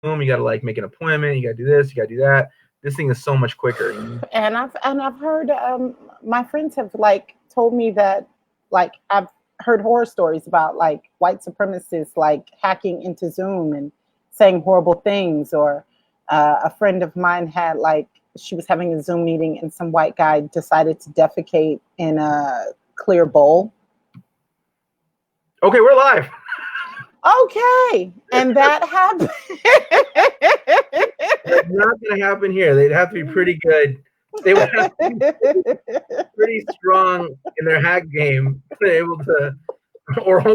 You got to like make an appointment. You got to do this. You got to do that. This thing is so much quicker. You know? And I've heard my friends have like told me that like I've heard horror stories about like white supremacists like hacking into Zoom and saying horrible things, or a friend of mine had like she was having a Zoom meeting and some white guy decided to defecate in a clear bowl. Okay, we're live. Okay, and that happened. That's not going to happen here. They'd have to be pretty good. They would have to be pretty strong in their hack game to be able to, or home,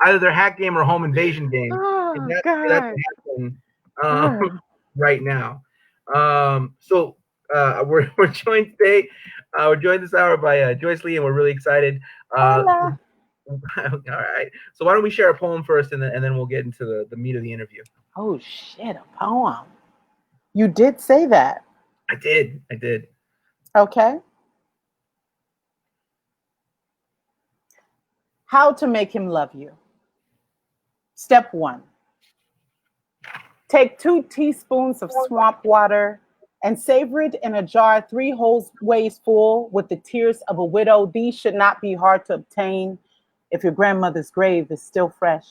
either their hack game or home invasion game. Oh For that God. to happen Oh. right now. So we're joined today. We're joined this hour by Joyce Lee, and we're really excited. Hola. All right. So why don't we share a poem first, and then we'll get into the meat of the interview. Oh shit, a poem. You did say that. I did. I did. Okay. How to make him love you. Step 1. Take 2 teaspoons of swamp water and savor it in a jar 3 whole ways full with the tears of a widow. These should not be hard to obtain if your grandmother's grave is still fresh.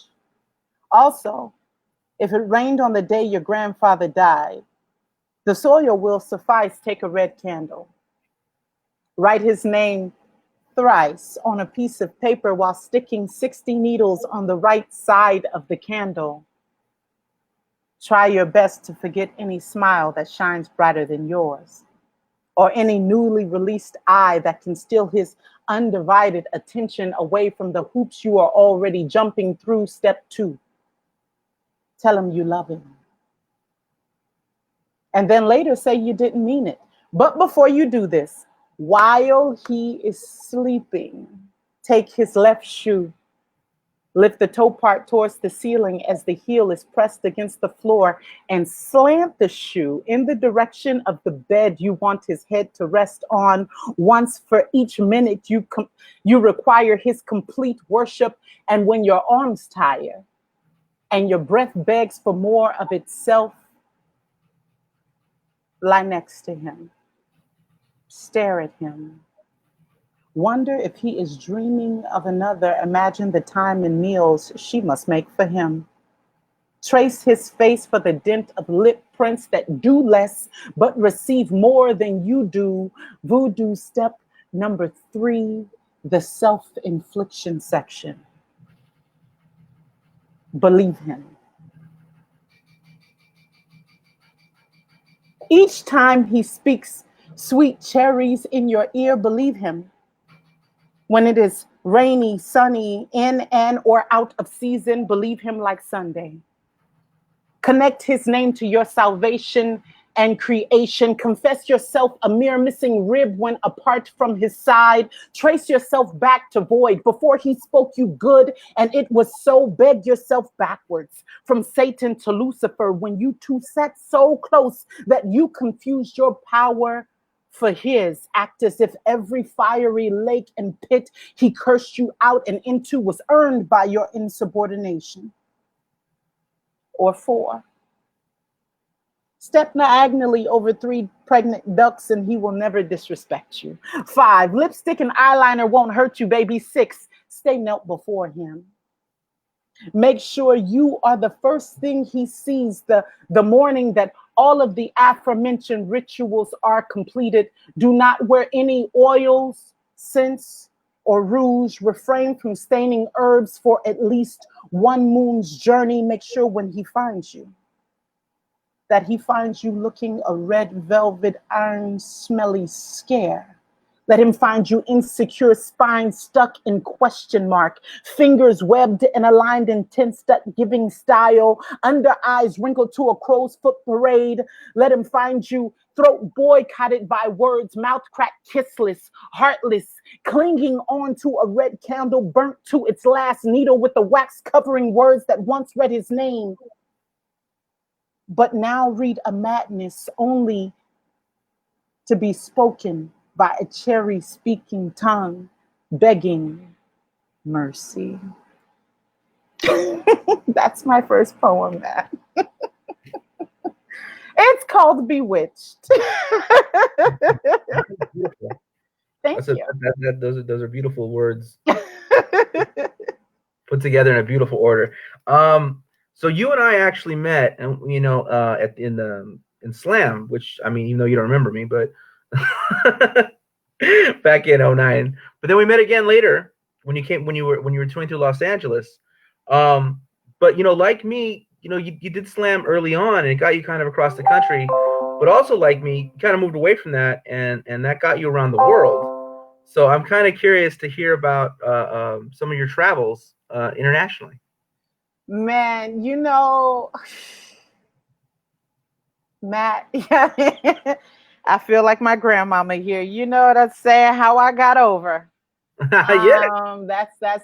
Also, if it rained on the day your grandfather died, the soil will suffice. Take a red candle. Write his name thrice on a piece of paper while sticking 60 needles on the right side of the candle. Try your best to forget any smile that shines brighter than yours, or any newly released eye that can steal his undivided attention away from the hoops you are already jumping through. Step 2. Tell him you love him. And then later say you didn't mean it. But before you do this, while he is sleeping, take his left shoe, lift the toe part towards the ceiling as the heel is pressed against the floor, and slant the shoe in the direction of the bed you want his head to rest on. Once for each minute you require his complete worship. And when your arms tire and your breath begs for more of itself, lie next to him. Stare at him. Wonder if he is dreaming of another. Imagine the time and meals she must make for him. Trace his face for the dent of lip prints that do less but receive more than you do. Voodoo step number 3, the self-infliction section. Believe him. Each time he speaks sweet cherries in your ear, believe him. When it is rainy, sunny, in and or out of season, believe him like Sunday. Connect his name to your salvation and creation. Confess yourself a mere missing rib when apart from his side. Trace yourself back to void. Before he spoke you good and it was so, beg yourself backwards from Satan to Lucifer when you two sat so close that you confused your power for his. Act as if every fiery lake and pit he cursed you out and into was earned by your insubordination. Or 4, step diagonally over 3 pregnant ducks and he will never disrespect you. 5, lipstick and eyeliner won't hurt you, baby. 6, stay knelt before him. Make sure you are the first thing he sees the morning that all of the aforementioned rituals are completed. Do not wear any oils, scents, or rouge. Refrain from staining herbs for at least 1 moon's journey. Make sure when he finds you, that he finds you looking a red velvet iron smelly scare. Let him find you insecure, spine stuck in question mark, fingers webbed and aligned in tense giving style, under eyes wrinkled to a crow's foot parade. Let him find you throat boycotted by words, mouth cracked, kissless, heartless, clinging on to a red candle burnt to its last needle with the wax covering words that once read his name, but now read a madness only to be spoken by a cherry speaking tongue, begging mercy. That's my first poem, man. It's called Bewitched. Beautiful. Thank you. Those are beautiful words put together in a beautiful order. So you and I actually met, and in Slam, which I mean, even though you don't remember me, but back in '09. But then we met again later when you were touring through Los Angeles. But like me, you did Slam early on, and it got you kind of across the country. But also like me, you kind of moved away from that, and that got you around the world. So I'm kind of curious to hear about some of your travels internationally. Man, Matt, I feel like my grandmama here. You know what I'm saying? How I got over. Yeah.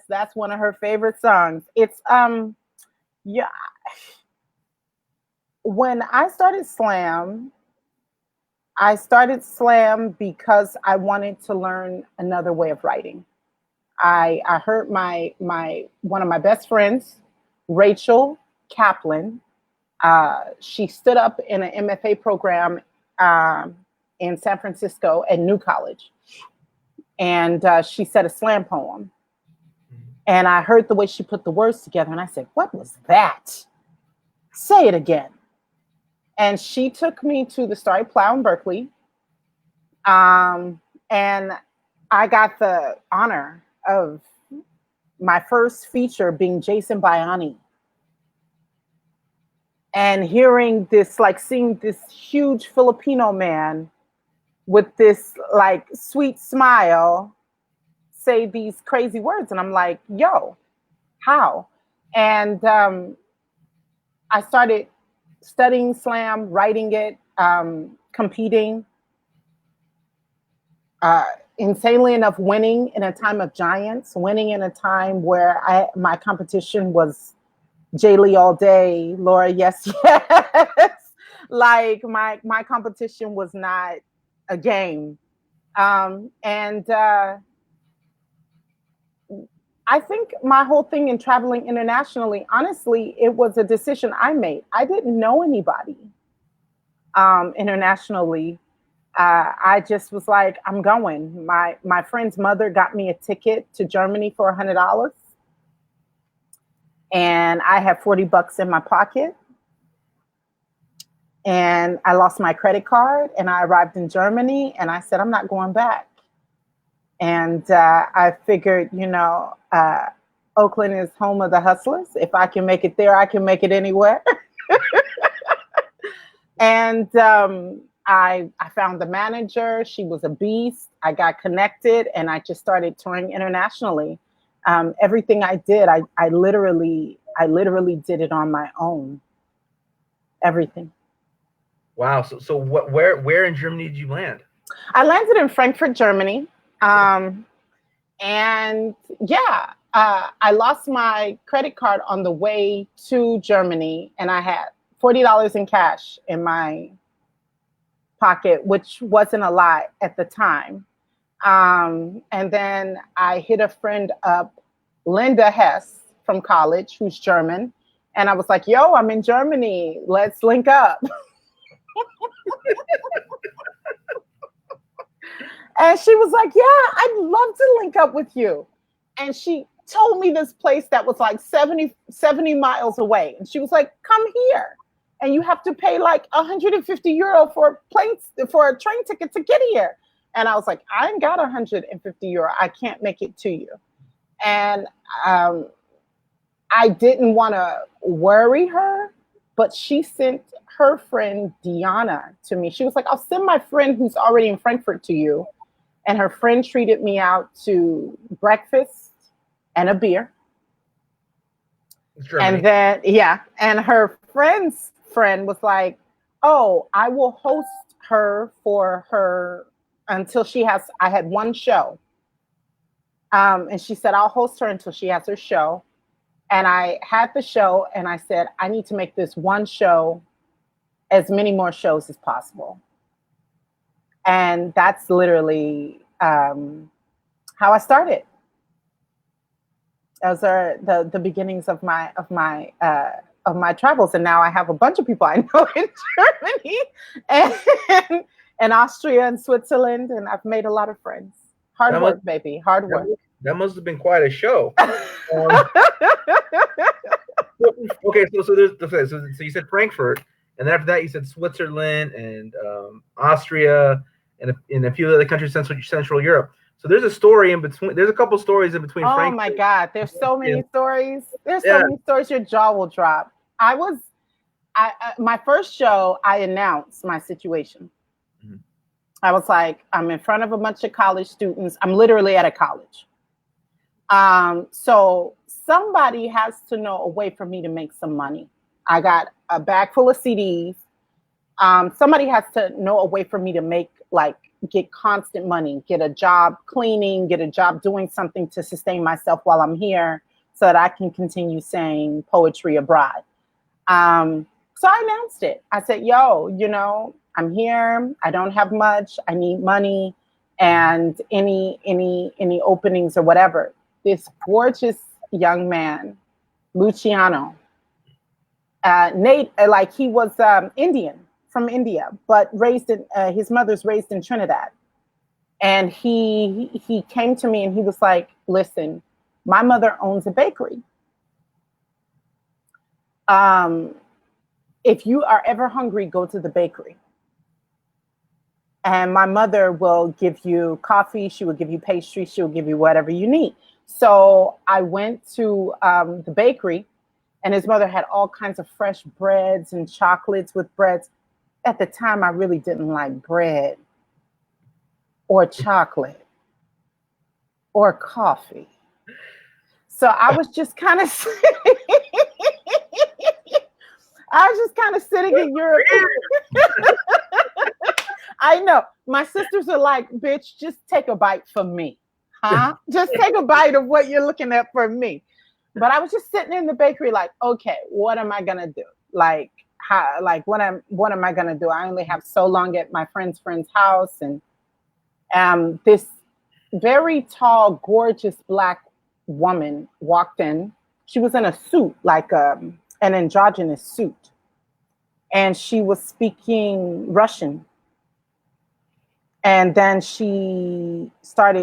That's one of her favorite songs. It's yeah. When I started Slam because I wanted to learn another way of writing. I heard my one of my best friends, Rachel Kaplan. She stood up in an MFA program in San Francisco at New College, and she said a slam poem. And I heard the way she put the words together, and I said, "What was that? Say it again." And she took me to the Starry Plow in Berkeley, and I got the honor of my first feature being Jason Biani. And hearing this, like seeing this huge Filipino man with this like sweet smile say these crazy words. And I'm like, yo, how? And I started studying slam, writing it, competing. Insanely enough, winning in a time of giants, winning in a time where my competition was Jaylee all day, Laura, yes, yes. Like my competition was not a game. And I think my whole thing in traveling internationally, honestly, it was a decision I made. I didn't know anybody internationally. I just was like, I'm going. My friend's mother got me a ticket to Germany for $100. And I had $40 in my pocket. And I lost my credit card, and I arrived in Germany, and I said, I'm not going back. And I figured, Oakland is home of the hustlers. If I can make it there, I can make it anywhere. And I found the manager. She was a beast. I got connected, and I just started touring internationally. Everything I did, I literally did it on my own. Everything. Wow. So where in Germany did you land? I landed in Frankfurt, Germany. And yeah, I lost my credit card on the way to Germany, and I had $40 in cash in my pocket, which wasn't a lot at the time. And then I hit a friend up, Linda Hess from college, who's German. And I was like, yo, I'm in Germany. Let's link up. And she was like, yeah, I'd love to link up with you. And she told me this place that was like 70 miles away. And she was like, come here. And you have to pay like €150 for a train ticket to get here. And I was like, I ain't got €150. I can't make it to you. And I didn't want to worry her, but she sent her friend Diana to me. She was like, I'll send my friend who's already in Frankfurt to you. And her friend treated me out to breakfast and a beer. And then, yeah. And her friend's friend was like, oh, I will host her for her until I had one show. And she said, I'll host her until she has her show. And I had the show, and I said, I need to make this one show as many more shows as possible. And that's literally how I started. Those are the beginnings of my of my travels, and now I have a bunch of people I know in Germany and Austria and Switzerland, and I've made a lot of friends. Hard work, baby. Hard work. That must have been quite a show. Okay, so you said Frankfurt, and then after that you said Switzerland and Austria and a few other countries in Central Europe. So there's a story in between. There's a couple stories in between. Oh my God, there's so many stories. There's so many stories. Your jaw will drop. My first show, I announced my situation. Mm-hmm. I was like, I'm in front of a bunch of college students. I'm literally at a college. So somebody has to know a way for me to make some money. I got a bag full of CDs. Somebody has to know a way for me to get constant money, get a job cleaning, get a job doing something to sustain myself while I'm here so that I can continue saying poetry abroad. So I announced it. I said, yo, I'm here. I don't have much. I need money and any openings or whatever. This gorgeous young man, Luciano, he was Indian, from India, but his mother's raised in Trinidad. And he came to me and he was like, listen, my mother owns a bakery. If you are ever hungry, go to the bakery. And my mother will give you coffee. She will give you pastry. She will give you whatever you need. So I went to the bakery, and his mother had all kinds of fresh breads and chocolates with breads. At the time, I really didn't like bread or chocolate or coffee. So I was just kind of sitting in Europe. I know. My sisters are like, bitch, just take a bite from me. Huh? Just take a bite of what you're looking at for me. But I was just sitting in the bakery like, okay, what am I going to do? What am I going to do? I only have so long at my friend's house. And this very tall, gorgeous Black woman walked in. She was in a suit, like an androgynous suit. And she was speaking Russian. And then she got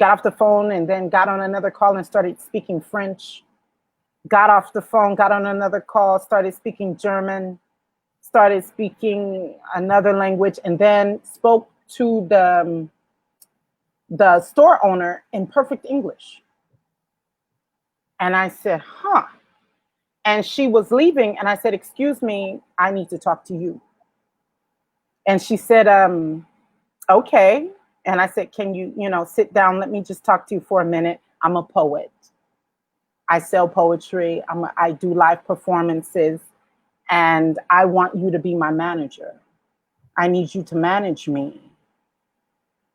off the phone and then got on another call and started speaking French. Got off the phone, got on another call, started speaking German, started speaking another language, and then spoke to the store owner in perfect English. And I said, huh. And she was leaving, and I said, excuse me, I need to talk to you. And she said, okay. And I said, can you, sit down? Let me just talk to you for a minute. I'm a poet. I sell poetry. I do live performances, and I want you to be my manager. I need you to manage me.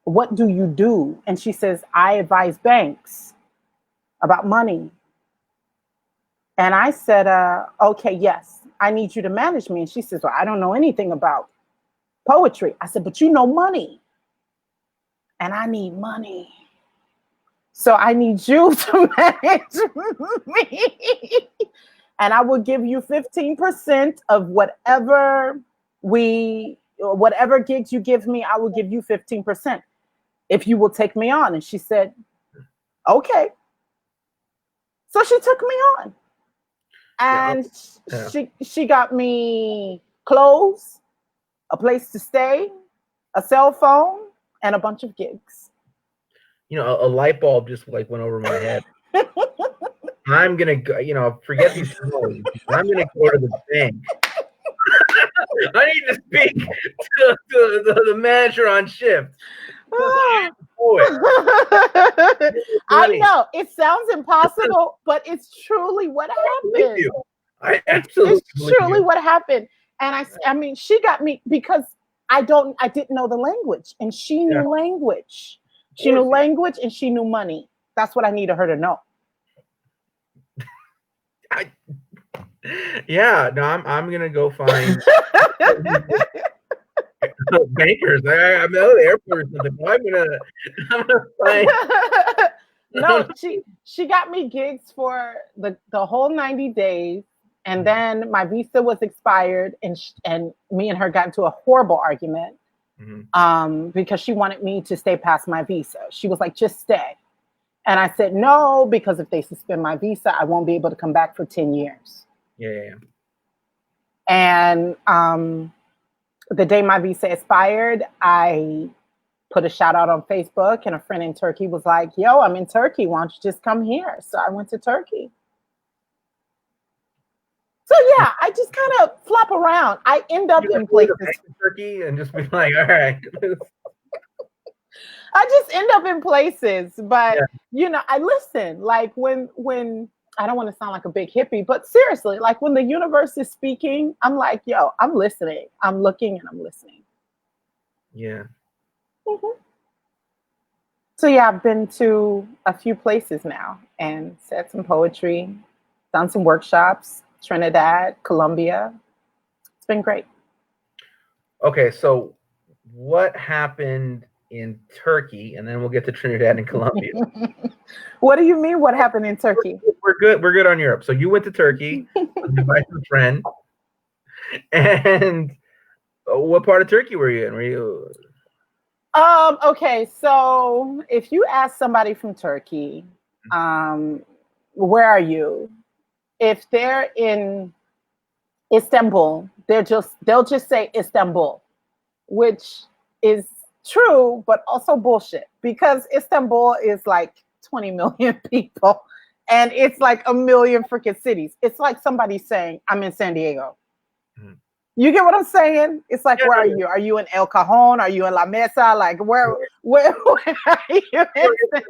What do you do? And she says, I advise banks about money. And I said, okay, yes, I need you to manage me. And she says, well, I don't know anything about poetry. I said, but you know money. And I need money. So I need you to manage me. And I will give you 15% of whatever gigs you give me, I will give you 15% if you will take me on. And she said, okay. So she took me on. And she got me clothes, a place to stay, a cell phone, and a bunch of gigs. A light bulb just went over my head. I'm gonna go, forget these stories. I'm gonna go to the bank. I need to speak to the manager on shift. I know it sounds impossible, but it's truly what happened. I absolutely. It's truly what happened, and I mean, she got me because I didn't know the language, and she knew language. She knew language, and she knew money. That's what I needed her to know. I'm gonna go find bankers. I'm at the airport or something. I'm gonna find. No, she got me gigs for the whole 90 days. And then my visa was expired, and me and her got into a horrible argument because she wanted me to stay past my visa. She was like, just stay. And I said, no, because if they suspend my visa, I won't be able to come back for 10 years. Yeah. And the day my visa expired, I put a shout out on Facebook, and a friend in Turkey was like, yo, I'm in Turkey. Why don't you just come here? So I went to Turkey. So yeah, I just kind of flop around. I end up in places. Turkey and just be like, all right. I just end up in places, but I listen. Like when I don't want to sound like a big hippie, but seriously, like when the universe is speaking, I'm like, yo, I'm listening. I'm looking and I'm listening. Yeah. Mm-hmm. So yeah, I've been to a few places now and said some poetry, done some workshops, Trinidad, Colombia. It's been great. Okay, so what happened in Turkey, and then we'll get to Trinidad and Colombia. What do you mean? What happened in Turkey? We're good on Europe. So you went to Turkey with your friend, and what part of Turkey were you in? Were you? Okay, so if you ask somebody from Turkey, where are you? If they're in Istanbul, they'll just say Istanbul, which is true, but also bullshit, because Istanbul is like 20 million people and it's like a million freaking cities. It's like somebody saying, I'm in San Diego. You get what I'm saying? It's like, where are you? Are you in El Cajon? Are you in La Mesa? Like, where are you in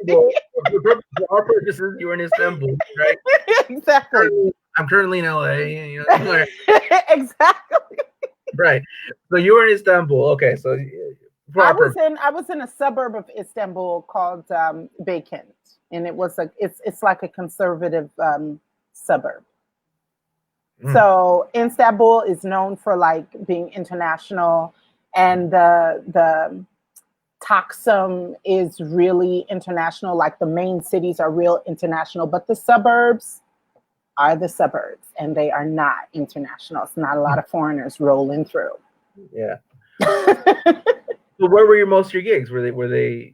For our purposes, you were in Istanbul, right? Exactly. I'm currently in LA. Exactly. Right. So you were in Istanbul. Okay. So I was in a suburb of Istanbul called Beykent, and it's like a conservative suburb. So Istanbul is known for like being international, and the Taksim is really international. Like the main cities are real international, but the suburbs are the suburbs, and they are not international. It's not a lot of foreigners rolling through. Yeah. So where were most of your gigs? Were they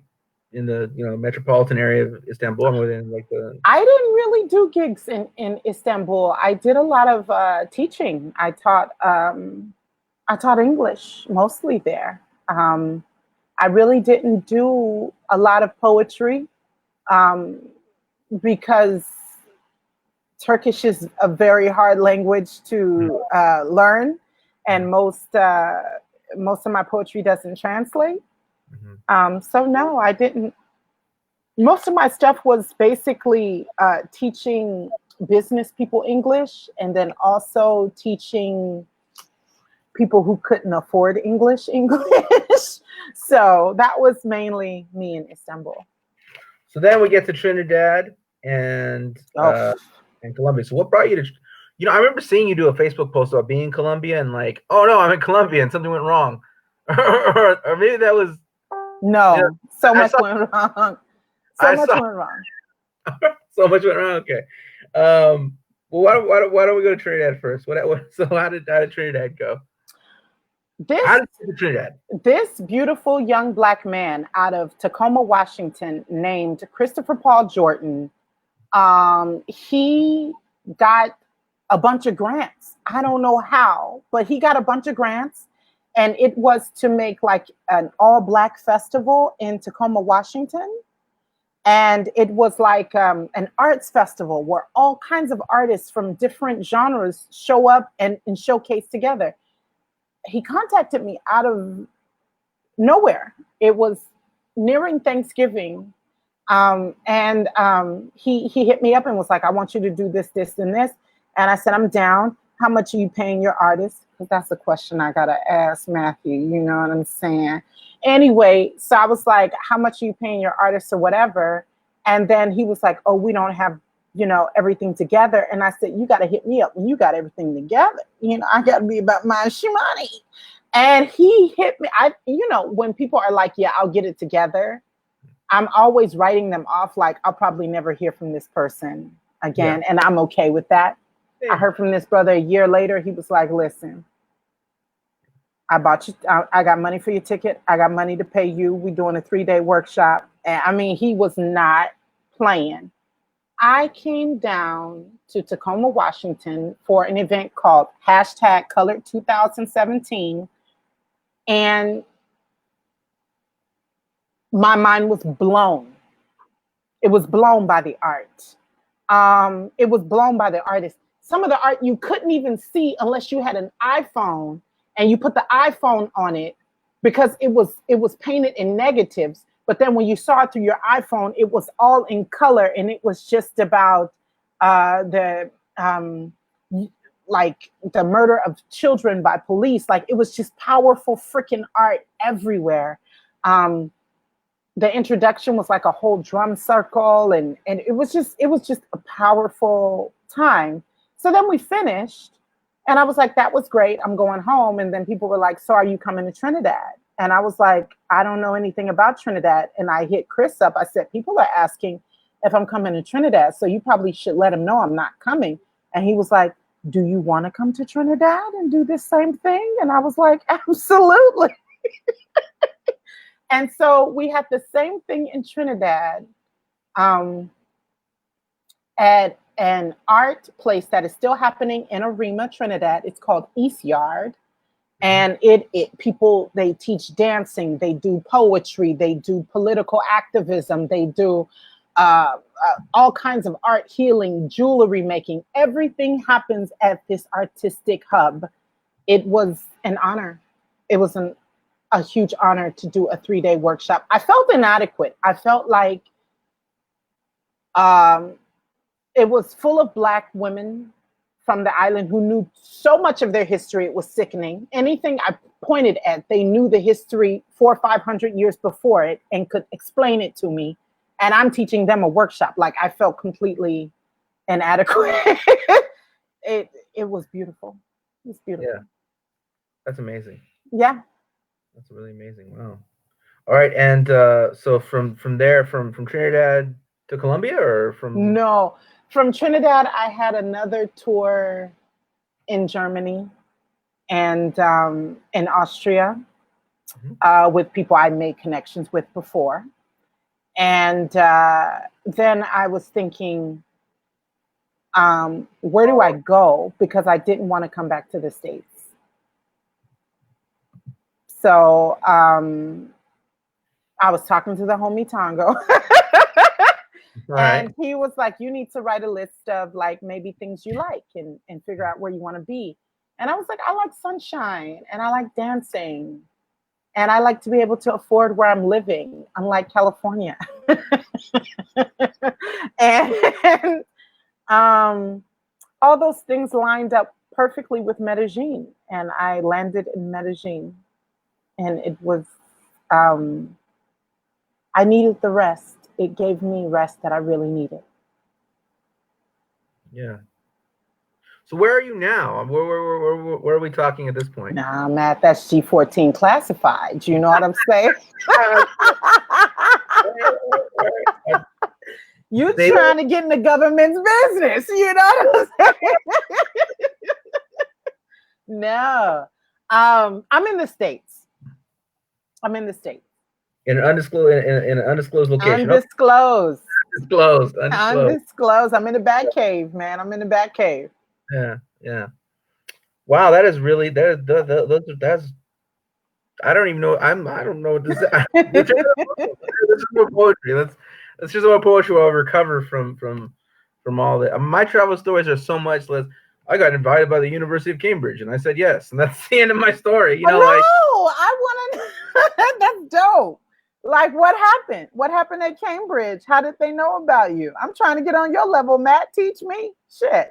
in the metropolitan area of Istanbul, or were they in like the? I didn't really do gigs in Istanbul. I did a lot of teaching. I taught English mostly there. I really didn't do a lot of poetry because Turkish is a very hard language to learn, and most of my poetry doesn't translate. So no, I didn't. Most of my stuff was basically teaching business people English, and then also teaching people who couldn't afford English. So that was mainly me in Istanbul. So then we get to Trinidad and Colombia. So what brought you to? I remember seeing you do a Facebook post about being in Colombia and like, oh no, I'm in Colombia and something went wrong, or maybe that was so much went wrong. So much went wrong. So much went wrong. Okay. Well, why don't we go to Trinidad first? So how did Trinidad go? This beautiful young Black man out of Tacoma, Washington, named Christopher Paul Jordan, he got a bunch of grants. I don't know how, but he got a bunch of grants, and it was to make like an all-Black festival in Tacoma, Washington. And it was like an arts festival where all kinds of artists from different genres show up and showcase together. He contacted me out of nowhere. It was nearing Thanksgiving. And he hit me up and was like, I want you to do this, this, and this. And I said, I'm down. How much are you paying your artists? Because that's the question I got to ask Matthew. You know what I'm saying? Anyway, so I was like, how much are you paying your artists or whatever? And then he was like, oh, we don't have, everything together. And I said, you got to hit me up when you got everything together. I got to be about my shimani. And he hit me. When people are like, yeah, I'll get it together, I'm always writing them off like, I'll probably never hear from this person again. Yeah. And I'm okay with that. I heard from this brother a year later. He was like, listen, I bought you, I got money for your ticket. I got money to pay you. We're doing a 3-day workshop. And I mean, he was not playing. I came down to Tacoma, Washington for an event called #Colored 2017. And my mind was blown. It was blown by the art. It was blown by the artists. Some of the art you couldn't even see unless you had an iPhone and you put the iPhone on it, because it was painted in negatives. But then when you saw it through your iPhone, it was all in color, and it was just about like the murder of children by police. Like, it was just powerful freaking art everywhere. The introduction was like a whole drum circle, and it was just a powerful time. So then we finished, and I was like, that was great. I'm going home. And then people were like, so are you coming to Trinidad? And I was like, I don't know anything about Trinidad. And I hit Chris up. I said, people are asking if I'm coming to Trinidad, so you probably should let them know I'm not coming. And he was like, do you want to come to Trinidad and do this same thing? And I was like, absolutely. And so we had the same thing in Trinidad at an art place that is still happening in Arima, Trinidad. It's called East Yard. And people, they teach dancing, they do poetry, they do political activism, they do all kinds of art, healing, jewelry making. Everything happens at this artistic hub. It was an honor. It was a huge honor to do a 3-day workshop. I felt inadequate. I felt like it was full of Black women from the island who knew so much of their history. It was sickening. Anything I pointed at, they knew the history 400 or 500 years before it and could explain it to me. And I'm teaching them a workshop. Like, I felt completely inadequate. It was beautiful. It was beautiful. Yeah, that's amazing. Yeah. That's really amazing. Wow. All right, and so from there, from Trinidad to Colombia, or from? No, from Trinidad, I had another tour in Germany and in Austria with people I made connections with before. And then I was thinking, where do I go? Because I didn't want to come back to the States. So I was talking to the homie Tongo. Right. And he was like, you need to write a list of like maybe things you like and figure out where you want to be. And I was like, I like sunshine and I like dancing and I like to be able to afford where I'm living, unlike California. And all those things lined up perfectly with Medellin. And I landed in Medellin. And it was, I needed the rest. It gave me rest that I really needed. Yeah. So where are you now? Where are we talking at this point? Nah, Matt, that's G14 classified. You know what I'm saying? You're trying to get in the government's business. You know what I'm saying? No. I'm in the States. I'm in the States. In an undisclosed location. Undisclosed. Undisclosed. I'm in the bat cave, man. I'm in the bat cave. Yeah. Wow, that is really that's. I don't even know. I don't know what this is. This is more poetry. Let's just more poetry while I recover from all that. My travel stories are so much less. I got invited by the University of Cambridge, and I said yes, and that's the end of my story. You know, I want to. That's dope. Like, what happened? What happened at Cambridge? How did they know about you? I'm trying to get on your level, Matt. Teach me. Shit.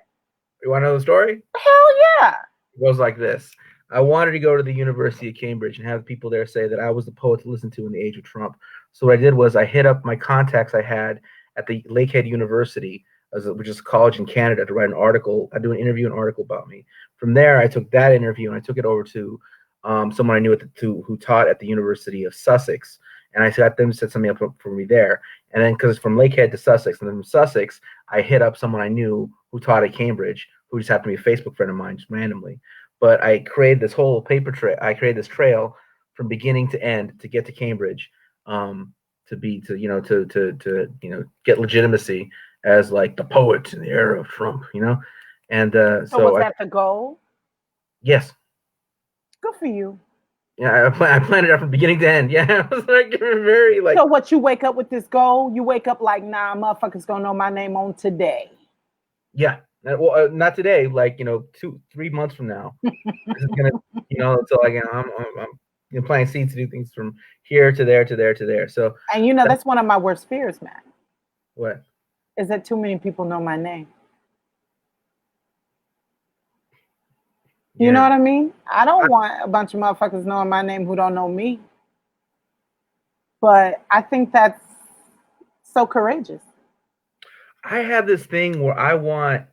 You want to know the story? Hell yeah. It goes like this. I wanted to go to the University of Cambridge and have people there say that I was the poet to listen to in the age of Trump. So what I did was I hit up my contacts I had at the Lakehead University, which is a college in Canada, to write an article. I do an interview, an article about me. From there, I took that interview and I took it over to someone I knew who taught at the University of Sussex. And I got them to set something up for me there. And then, because it's from Lakehead to Sussex, and then from Sussex, I hit up someone I knew who taught at Cambridge, who just happened to be a Facebook friend of mine, just randomly. But I created this whole paper trail. I created this trail from beginning to end to get to Cambridge, to get legitimacy as like the poet in the era of Trump, and So was that the goal? yes, Good for you. yeah, I planned it out from beginning to end. Yeah, I was like very like. So what, you wake up with this goal? You wake up like, nah, motherfuckers gonna know my name on today. Yeah, well, not today. Like 3 months from now, it's gonna, so like I'm planting seeds to do things from here to there to there to there. So, and that's one of my worst fears, man. What? Is that too many people know my name? You know what I mean? I don't want a bunch of motherfuckers knowing my name who don't know me. But I think that's so courageous. I have this thing where I want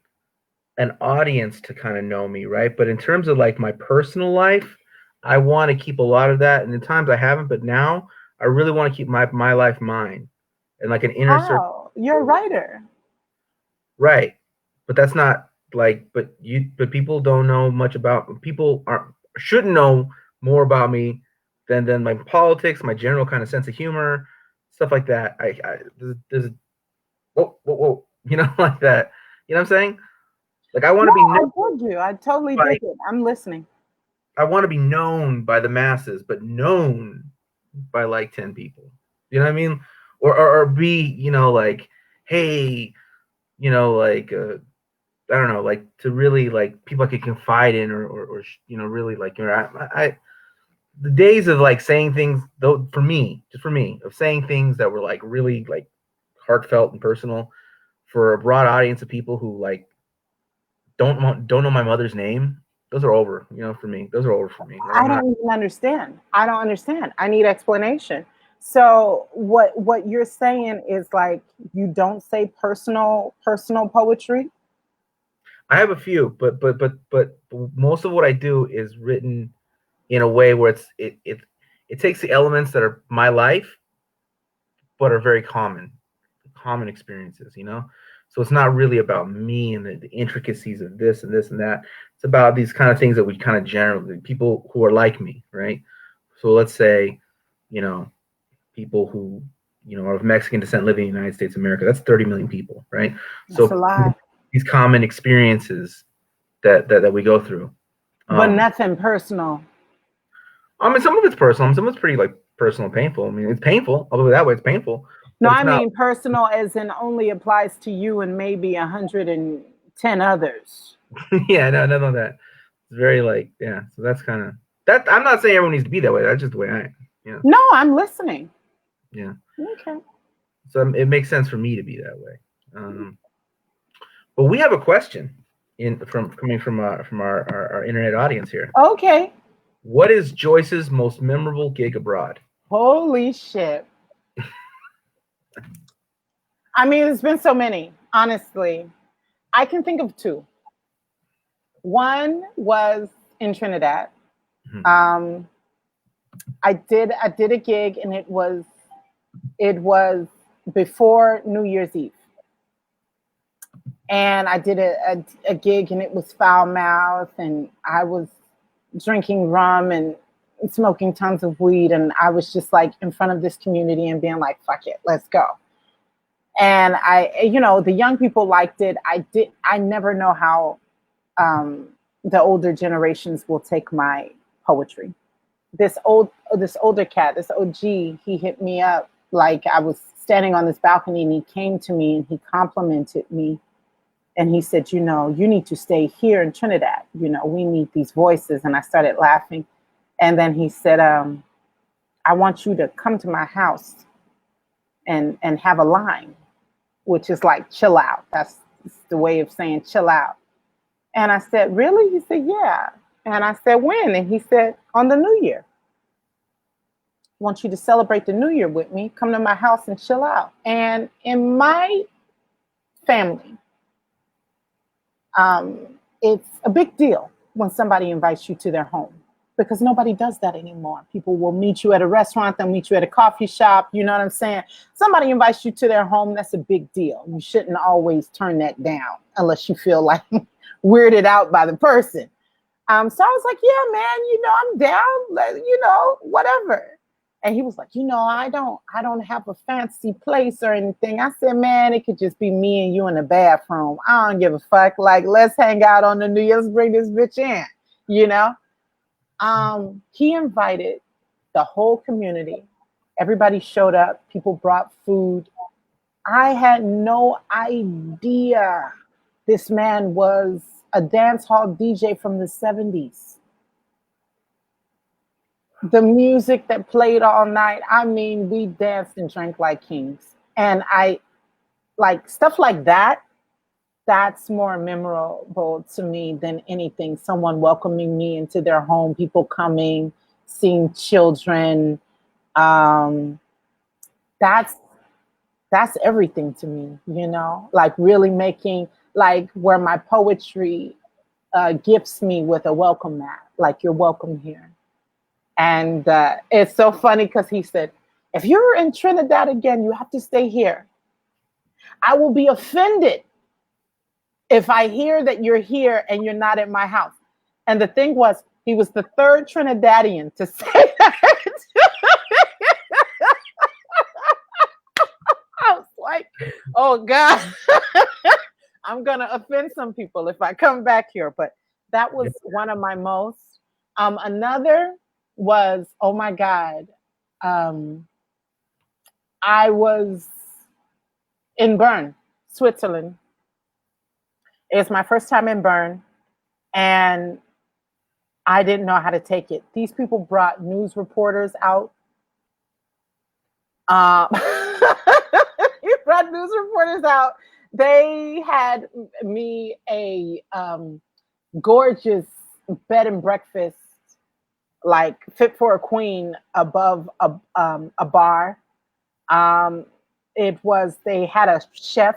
an audience to kind of know me, right? But in terms of like my personal life, I want to keep a lot of that. And in times I haven't, but now I really want to keep my life mine and like an inner circle. You're a writer. Right. But that's not like, but people don't know much about, shouldn't know more about me than my politics, my general kind of sense of humor, stuff like that. There's whoa, like that. You know what I'm saying? Like I want to be known. I told you. I totally dig it. I'm listening. I want to be known by the masses, but known by like 10 people. You know what I mean? Or be, like, hey, like I don't know, like to really like people I could confide in or really like I the days of like saying things though for me, of saying things that were like really like heartfelt and personal for a broad audience of people who like don't know my mother's name. Those are over, for me. Those are over for me. I don't even understand. I don't understand. I need explanation. So what you're saying is like you don't say personal poetry? I have a few, but most of what I do is written in a way where it takes the elements that are my life, but are very common experiences, So it's not really about me and the intricacies of this and this and that. It's about these kind of things that we kind of generally, people who are like me, right? So let's say, people who, are of Mexican descent living in the United States of America. That's 30 million people, right? That's a lot. These common experiences that we go through. But nothing personal. I mean, some of it's personal. Some of it's pretty like personal and painful. I mean, it's painful. I'll put it that way. It's painful. No, I mean personal as in only applies to you and maybe 110 others. Yeah, none of that. It's very like, yeah. So that's kind of that. I'm not saying everyone needs to be that way. That's just the way I am. Yeah. No, I'm listening. Yeah. Okay. So it makes sense for me to be that way. But we have a question coming from our internet audience here. Okay. What is Joyce's most memorable gig abroad? Holy shit. I mean, there's been so many, honestly. I can think of two. One was in Trinidad. Mm-hmm. I did a gig, and it was before New Year's Eve. And I did a gig, and it was foul mouth, and I was drinking rum and smoking tons of weed, and I was just like in front of this community and being like, fuck it, let's go. And the young people liked it. I never know how the older generations will take my poetry. This older cat, this OG, he hit me up like I was standing on this balcony, and he came to me and he complimented me. And he said, you need to stay here in Trinidad. We need these voices. And I started laughing. And then he said, I want you to come to my house and have a line, which is like chill out. That's the way of saying chill out. And I said, really? He said, yeah. And I said, when? And he said, on the New Year. I want you to celebrate the New Year with me. Come to my house and chill out. And in my family, it's a big deal when somebody invites you to their home. because nobody does that anymore. People will meet you at a restaurant, they'll meet you at a coffee shop. You know what I'm saying? Somebody invites you to their home, that's a big deal. You shouldn't always turn that down unless you feel like weirded out by the person. So I was like, yeah, man, I'm down, whatever. And he was like, I don't have a fancy place or anything. I said, man, it could just be me and you in the bathroom. I don't give a fuck. Like, let's hang out on the New Year. Let's bring this bitch in, He invited the whole community. Everybody showed up. People brought food. I had no idea this man was a dance hall DJ from the 70s. The music that played all night, I mean, we danced and drank like kings. And I like stuff like that. That's more memorable to me than anything. Someone welcoming me into their home, people coming, seeing children. That's everything to me, like really making, like where my poetry gifts me with a welcome mat, like you're welcome here. And it's so funny because he said, if you're in Trinidad again, you have to stay here. I will be offended if I hear that you're here and you're not at my house. And the thing was, he was the third Trinidadian to say that. I was like, oh God, I'm going to offend some people if I come back here. But that was one of my most. Another was, oh my God, I was in Bern, Switzerland. It was my first time in Bern, and I didn't know how to take it. These people brought news reporters out. He brought news reporters out. They had me a gorgeous bed and breakfast, like fit for a queen, above a bar. They had a chef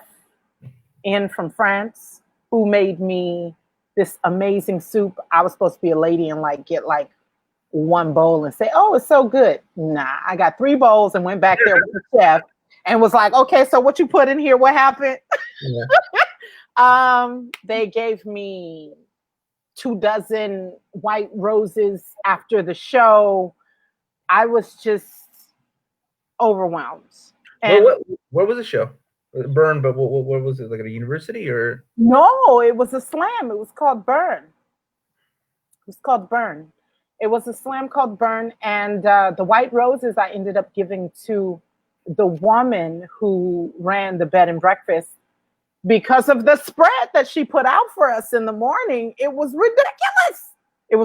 in from France who made me this amazing soup. I was supposed to be a lady and like get like one bowl and say, oh, it's so good. Nah, I got 3 bowls and went back there with the chef and was like, okay, so what you put in here? What happened? Yeah. They gave me 24 white roses after the show. I was just overwhelmed. And what was the show? Bern, but what was it, like at a university or? No, it was a slam. It was called Bern. It was a slam called Bern, and the white roses I ended up giving to the woman who ran the bed and breakfast because of the spread that she put out for us in the morning. It was ridiculous. It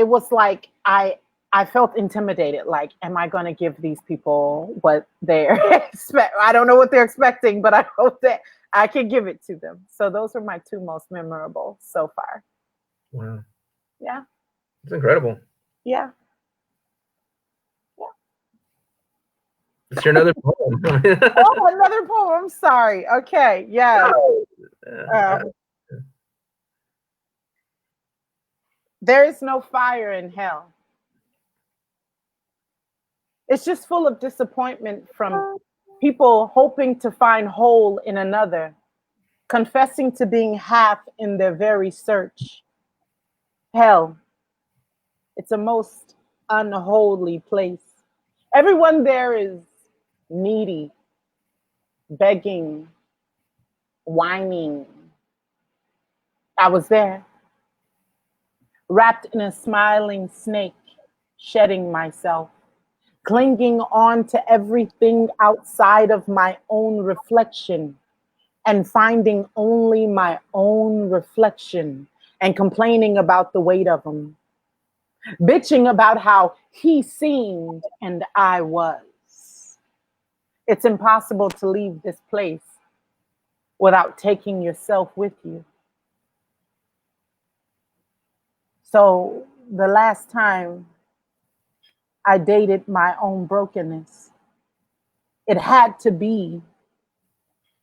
was like I felt intimidated. Like, am I going to give these people what they're expect? I don't know what they're expecting, but I hope that I can give it to them. So those are my 2 most memorable so far. Wow. Yeah. It's incredible. Yeah. It's your another poem. Oh, another poem. I'm sorry. Okay. Yeah. There is no fire in hell. It's just full of disappointment from people hoping to find whole in another, confessing to being half in their very search. Hell, it's a most unholy place. Everyone there is needy, begging, whining. I was there, wrapped in a smiling snake, shedding myself, clinging on to everything outside of my own reflection and finding only my own reflection and complaining about the weight of them, bitching about how he seemed and I was. It's impossible to leave this place without taking yourself with you. So the last time I dated my own brokenness, it had to be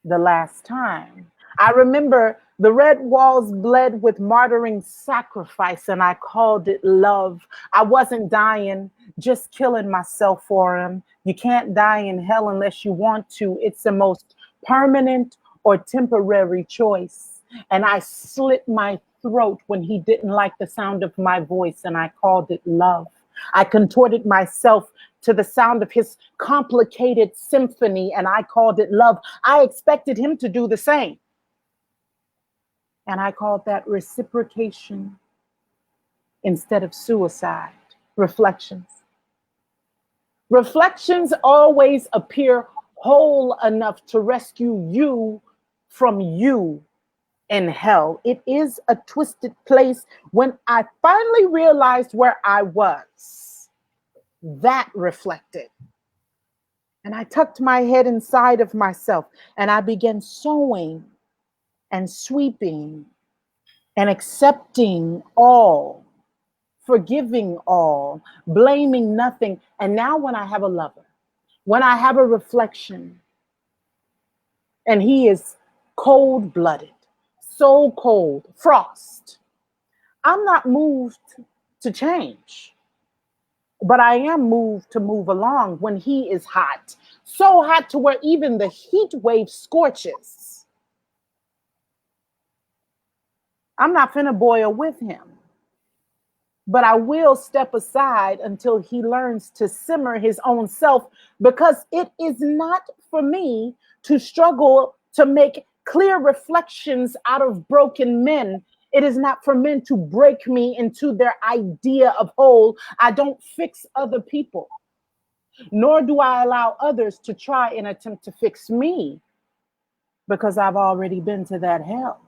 the last time. I remember the red walls bled with martyring sacrifice, and I called it love. I wasn't dying, just killing myself for him. You can't die in hell unless you want to. It's the most permanent or temporary choice. And I slit my throat when he didn't like the sound of my voice, and I called it love. I contorted myself to the sound of his complicated symphony, and I called it love. I expected him to do the same. And I called that reciprocation instead of suicide. Reflections. Reflections always appear whole enough to rescue you from you in hell. It is a twisted place. When I finally realized where I was, that reflected. And I tucked my head inside of myself and I began sewing and sweeping and accepting all, forgiving all, blaming nothing. And now when I have a lover, when I have a reflection, and he is cold-blooded, so cold, frost, I'm not moved to change, but I am moved to move along when he is hot, so hot to where even the heat wave scorches. I'm not finna boil with him, but I will step aside until he learns to simmer his own self, because it is not for me to struggle to make clear reflections out of broken men. It is not for men to break me into their idea of whole. I don't fix other people, nor do I allow others to try and attempt to fix me, because I've already been to that hell.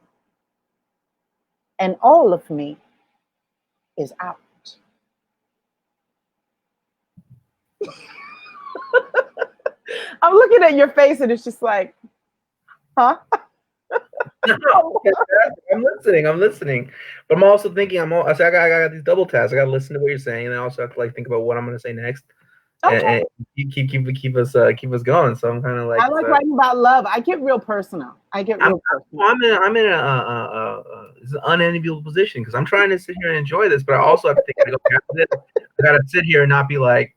And all of me is out. I'm looking at your face and it's just like, huh? No, I'm listening. But I'm also thinking, I got these double tasks. I got to listen to what you're saying, and I also have to like think about what I'm going to say next, Okay. and keep us going. So I'm kind of like, I like writing about love. I get real personal. I'm in it's an unenviable position because I'm trying to sit here and enjoy this, but I also have to think, I got to sit here and not be like,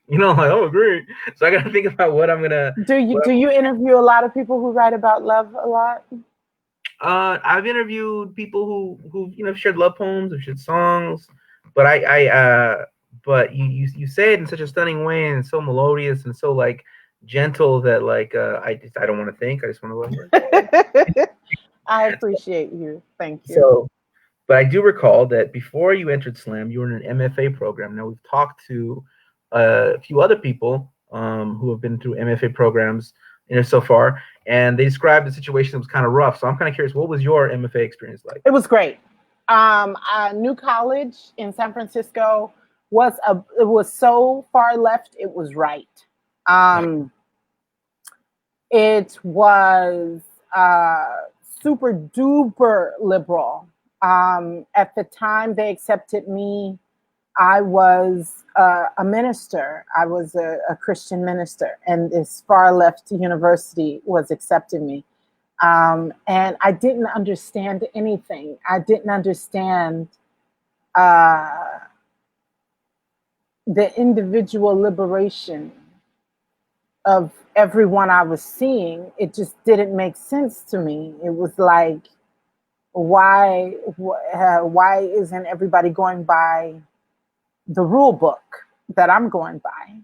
like, oh, great. So I got to think about what I'm gonna. Do you interview a lot of people who write about love a lot? I've interviewed people who shared love poems, have shared songs, but but you say it in such a stunning way and so melodious and so like gentle that like I don't want to think. I just want to love. I appreciate you. Thank you. So, but I do recall that before you entered Slam, you were in an MFA program. Now we've talked to a few other people who have been through MFA programs so far, and they described the situation that was kind of rough. So I'm kind of curious, what was your MFA experience like? It was great. New College in San Francisco it was so far left, it was right. It was super duper liberal. At the time they accepted me, I was a minister. I was a Christian minister, and this far left university was accepting me. And I didn't understand anything. I didn't understand the individual liberation of everyone I was seeing. It just didn't make sense to me. It was like, why isn't everybody going by the rule book that I'm going by?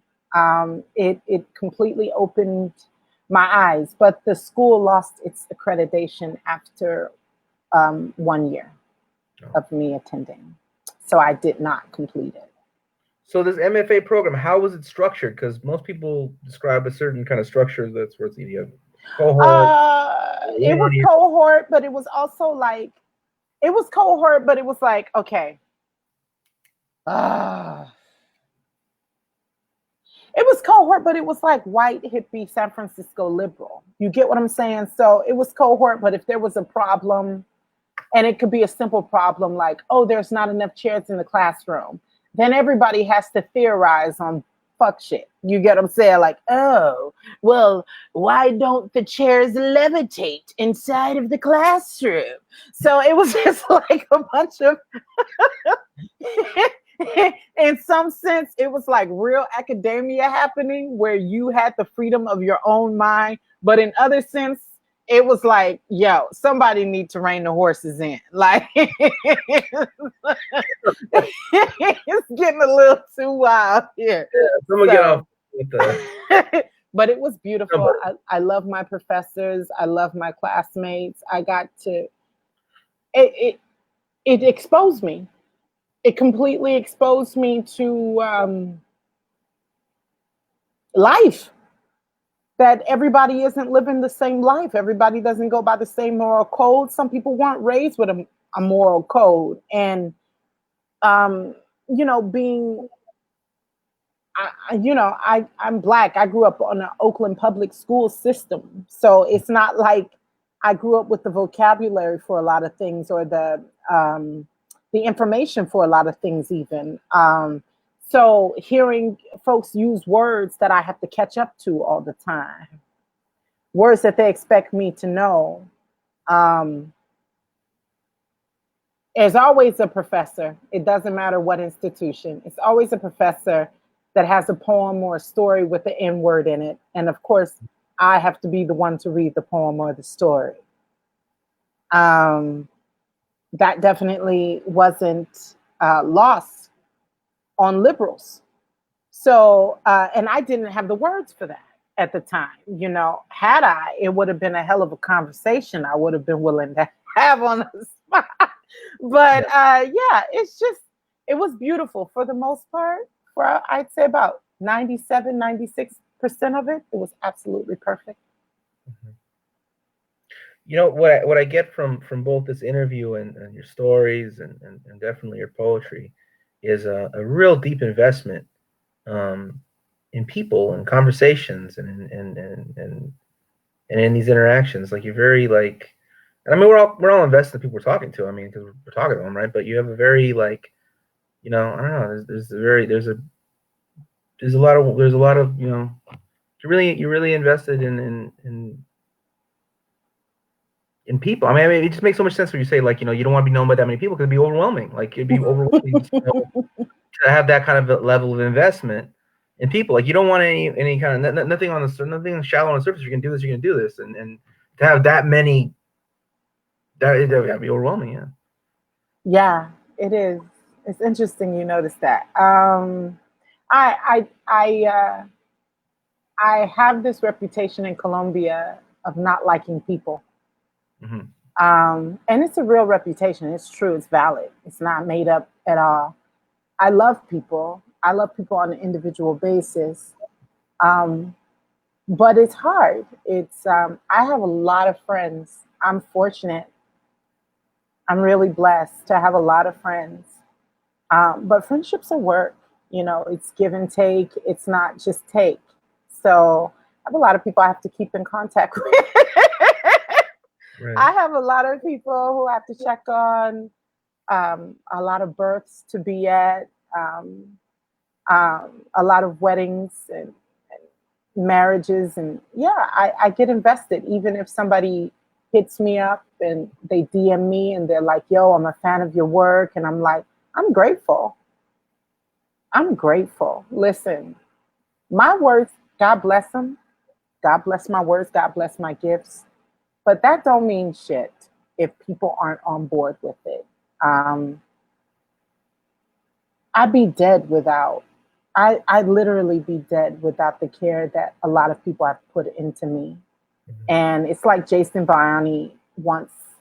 It completely opened my eyes, but the school lost its accreditation after 1 year of me attending. So I did not complete it. So this MFA program, how was it structured? Because most people describe a certain kind of structure that's where it's either cohort. It was cohort, but it was also like, it was like, okay. It was cohort, but it was like white hippie San Francisco liberal. You get what I'm saying? So it was cohort, but if there was a problem, and it could be a simple problem like, oh, there's not enough chairs in the classroom, then everybody has to theorize on fuck shit. You get what I'm saying? Like, oh, well, why don't the chairs levitate inside of the classroom? So it was just like a bunch of, in some sense, it was like real academia happening where you had the freedom of your own mind. But in other sense, it was like, yo, somebody need to rein the horses in. Like, it's getting a little too wild here. Yeah, someone get off with the. But it was beautiful. I love my professors. I love my classmates. I got to, it exposed me. It completely exposed me to life. That everybody isn't living the same life. Everybody doesn't go by the same moral code. Some people weren't raised with a moral code. And, you know, being, I'm Black. I grew up on an Oakland public school system. So it's not like I grew up with the vocabulary for a lot of things or the information for a lot of things even. So hearing folks use words that I have to catch up to all the time, words that they expect me to know. There's always a professor. It doesn't matter what institution. It's always a professor that has a poem or a story with the N word in it. And of course, I have to be the one to read the poem or the story. That definitely wasn't lost on liberals. So, and I didn't have the words for that at the time. You know, had I, it would have been a hell of a conversation I would have been willing to have on the spot. But yeah, it's just, it was beautiful for the most part. For I'd say about 97, 96% of it, it was absolutely perfect. You know, what I get from both this interview and your stories and definitely your poetry is a real deep investment in people and conversations and in these interactions. Like, you're very like, and I mean, we're all invested in the people we're talking to. I mean, because we're talking to them, right? But you have a very, like, you know, I don't know. There's a lot of, you know, you're really invested in people. I mean, it just makes so much sense when you say, like, you know, you don't want to be known by that many people because it'd be overwhelming. Like, it'd be overwhelming to have that kind of a level of investment in people. Like, you don't want any kind of nothing shallow on the surface. You can do this. You can do this, and to have that many, that'd be overwhelming. Yeah. Yeah, it is. It's interesting you noticed that. I have this reputation in Colombia of not liking people. Mm-hmm. And it's a real reputation. It's true. It's valid. It's not made up at all. I love people. I love people on an individual basis. But it's hard. It's I have a lot of friends. I'm fortunate. I'm really blessed to have a lot of friends. But friendships are work. You know, it's give and take. It's not just take. So I have a lot of people I have to keep in contact with. Right. I have a lot of people who have to check on, a lot of births to be at, a lot of weddings and marriages. And yeah, I get invested. Even if somebody hits me up and they DM me and they're like, yo, I'm a fan of your work. And I'm like, I'm grateful. I'm grateful. Listen, my words, God bless them. God bless my words. God bless my gifts. But that don't mean shit if people aren't on board with it. I'd be dead without, I'd literally be dead without the care that a lot of people have put into me. Mm-hmm. And it's like Jason Vianney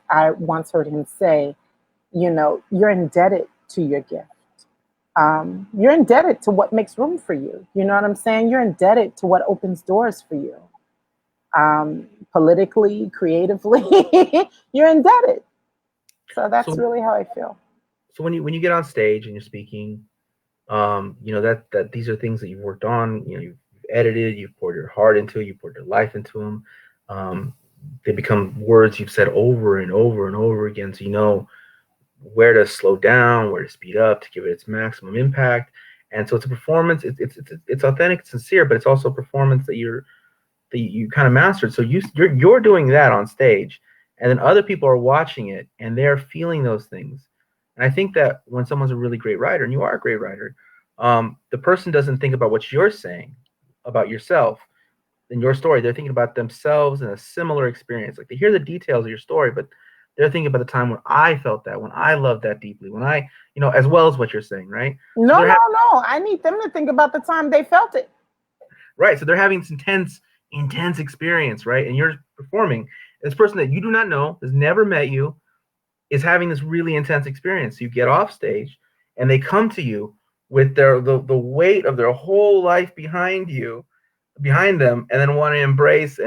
I once heard him say, you know, you're indebted to your gift. You're indebted to what makes room for you. You know what I'm saying? You're indebted to what opens doors for you. Politically, creatively, you're indebted. So that's really how I feel. So when you get on stage and you're speaking, you know, that these are things that you've worked on, you know, you've edited, you've poured your heart into, you poured your life into them. They become words you've said over and over and over again. So you know where to slow down, where to speed up to give it its maximum impact. And so it's a performance. It's authentic, sincere, but it's also a performance that you kind of mastered. So you're doing that on stage, and then other people are watching it and they're feeling those things. And I think that when someone's a really great writer, and you are a great writer, the person doesn't think about what you're saying about yourself in your story. They're thinking about themselves in a similar experience. Like they hear the details of your story, but they're thinking about the time when I felt that, when I loved that deeply, when I, as well as what you're saying, right? No, no. I need them to think about the time they felt it. Right. So they're having this intense experience, right? And you're performing. This person that you do not know, has never met you, is having this really intense experience. So you get off stage and they come to you with the weight of their whole life behind them, and then want to embrace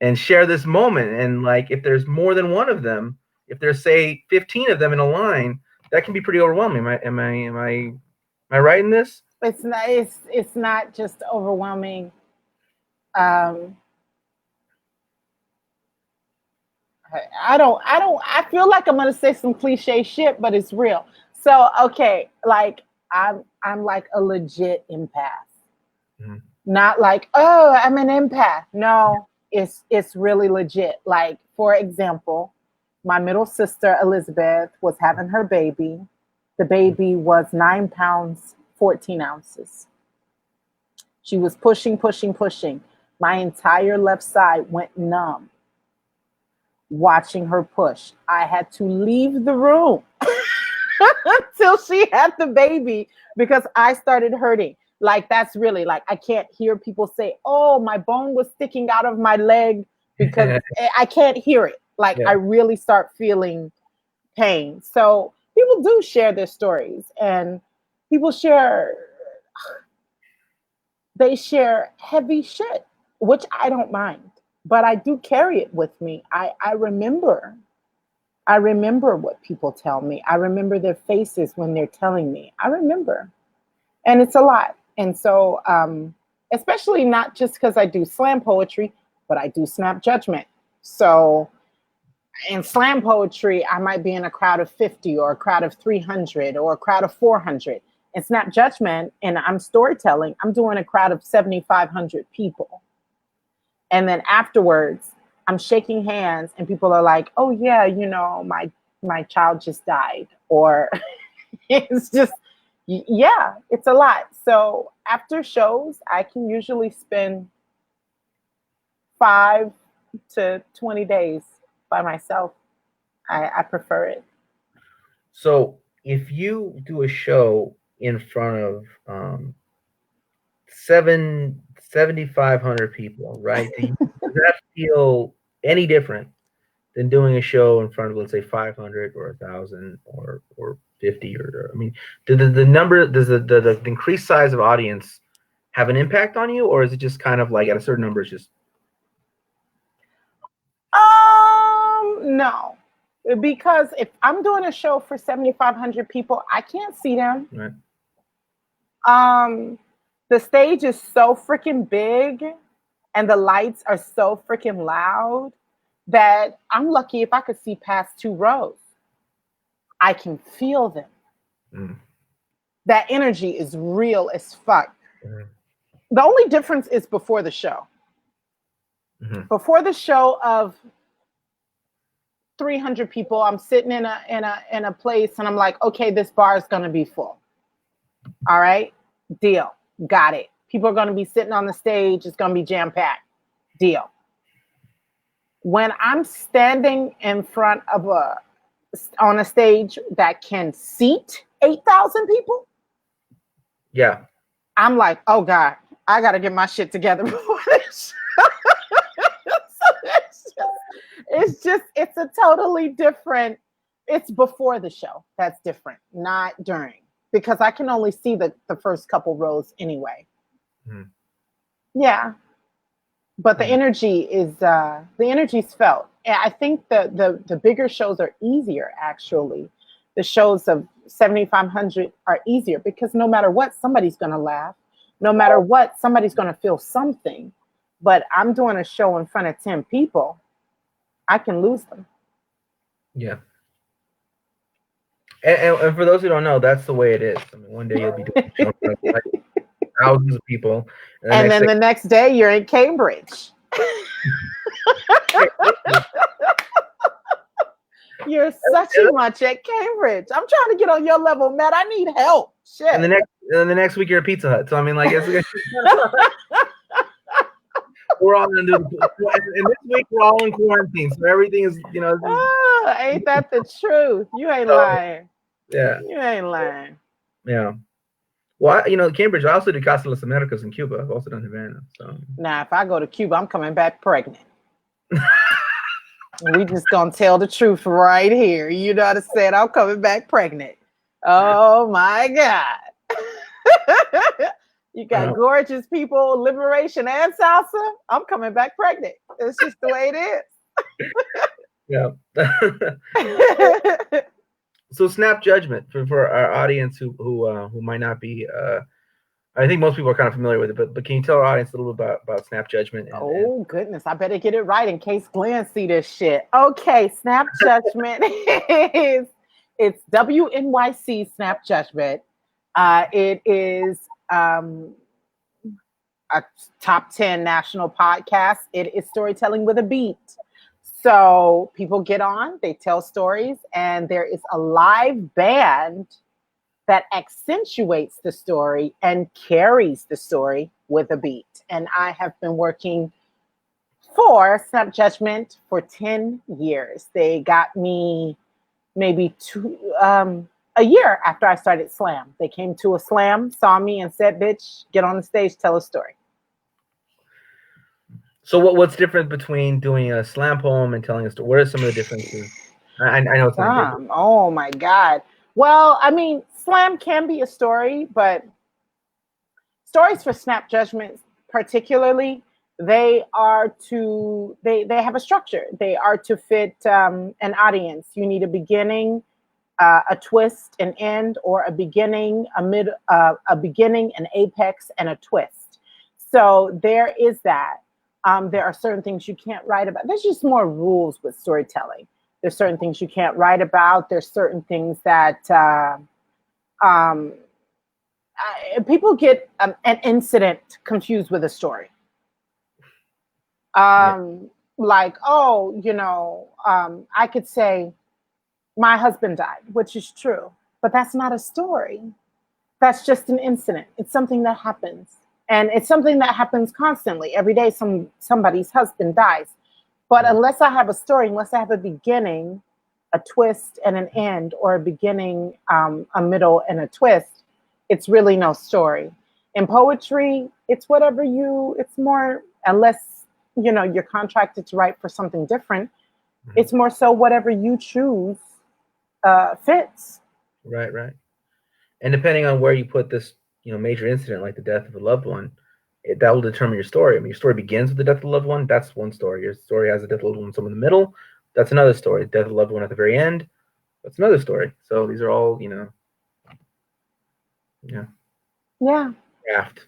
and share this moment. And like if there's more than one of them, if there's say 15 of them in a line, that can be pretty overwhelming. Am I right in this? It's not just overwhelming. I feel like I'm gonna say some cliche shit, but it's real. So okay, like I'm like a legit empath. Mm-hmm. Not like, oh, I'm an empath. No, it's really legit. Like, for example, my middle sister Elizabeth was having her baby. The baby was 9 pounds, 14 ounces. She was pushing. My entire left side went numb watching her push. I had to leave the room until she had the baby because I started hurting. Like, that's really like, I can't hear people say, oh, my bone was sticking out of my leg, because I can't hear it. Like, I really start feeling pain. So people do share their stories, and people they share heavy shit, which I don't mind, but I do carry it with me. I remember what people tell me. I remember their faces when they're telling me. I remember. And it's a lot. And so, especially not just because I do slam poetry, but I do snap judgment. So in slam poetry, I might be in a crowd of 50 or a crowd of 300 or a crowd of 400. In snap judgment, and I'm storytelling, I'm doing a crowd of 7,500 people. And then afterwards, I'm shaking hands and people are like, oh yeah, my child just died. Or it's just, yeah, it's a lot. So after shows, I can usually spend 5 to 20 days by myself. I prefer it. So if you do a show in front of 7,500 people, right? Does that feel any different than doing a show in front of, let's say, 500 or 1,000 or 50? Or I mean, does the increased size of audience have an impact on you, or is it just kind of like at a certain number, it's just? No, because if I'm doing a show for 7,500 people, I can't see them. Right. The stage is so freaking big and the lights are so freaking loud that I'm lucky if I could see past 2 rows. I can feel them. Mm. That energy is real as fuck. Mm-hmm. The only difference is before the show. Mm-hmm. Before the show of 300 people, I'm sitting in a place and I'm like, okay, this bar is going to be full. All right, deal. Got it. People are going to be sitting on the stage. It's going to be jam-packed. Deal. When I'm standing in front of on a stage that can seat 8,000 people. Yeah. I'm like, oh God, I got to get my shit together before this. It's a totally different, it's before the show. That's different, not during, because I can only see the first couple rows anyway. Mm. Yeah. But the energy is felt. And I think the bigger shows are easier, actually. The shows of 7,500 are easier because no matter what, somebody's going to laugh. No matter what, somebody's going to feel something. But I'm doing a show in front of 10 people. I can lose them. Yeah. And for those who don't know, that's the way it is. I mean, one day you'll be doing a show in front of like thousands of people, and And then the next day you're in Cambridge. You're such a much at Cambridge. I'm trying to get on your level, Matt. I need help. Shit. and the next week you're at Pizza Hut. So I mean, like, it's we're all gonna do. And this week we're all in quarantine, so everything is, you know. Oh, ain't that the truth? You ain't lying. Yeah. You ain't lying. Yeah. Well, Cambridge. I also did Casa Las Americas in Cuba. I've also done Havana. So now, if I go to Cuba, I'm coming back pregnant. We just gonna tell the truth right here. You know what I said? I'm coming back pregnant. Oh my God. You got gorgeous people, liberation and salsa. I'm coming back pregnant. It's just the way it is. Yeah. So snap judgment for our audience who might not be. I think most people are kind of familiar with it, but can you tell our audience a little bit about snap judgment? Goodness, I better get it right in case Glenn see this shit. Okay, snap judgment it's WNYC snap judgment. It is a top 10 national podcast. It is storytelling with a beat. So people get on, they tell stories, and there is a live band that accentuates the story and carries the story with a beat. And I have been working for Snap Judgment for 10 years. They got me maybe a year after I started Slam. They came to a Slam, saw me, and said, bitch, get on the stage, tell a story. So what's different between doing a Slam poem and telling a story? What are some of the differences? I know it's not different. Oh my God. Well, I mean, Slam can be a story, but stories for Snap Judgment particularly, they have a structure. They are to fit an audience. You need a beginning, a twist, an end, or a beginning, a beginning, an apex, and a twist. So there is that. There are certain things you can't write about. There's just more rules with storytelling. There's certain things you can't write about. There's certain things that people get an incident confused with a story. Like, I could say my husband died, which is true, but that's not a story. That's just an incident. It's something that happens. And it's something that happens constantly. Every day somebody's husband dies. But unless I have a story, unless I have a beginning, a twist, and an end, or a beginning, a middle, and a twist, it's really no story. In poetry, it's it's more, unless, you're contracted to write for something different, it's more so whatever you choose fits. Right. And depending on where you put this, major incident like the death of a loved one, that will determine your story. I mean, your story begins with the death of a loved one. That's one story. Your story has the death of a loved one somewhere in the middle. That's another story. Death of a loved one at the very end. That's another story. So these are all, Yeah. Craft.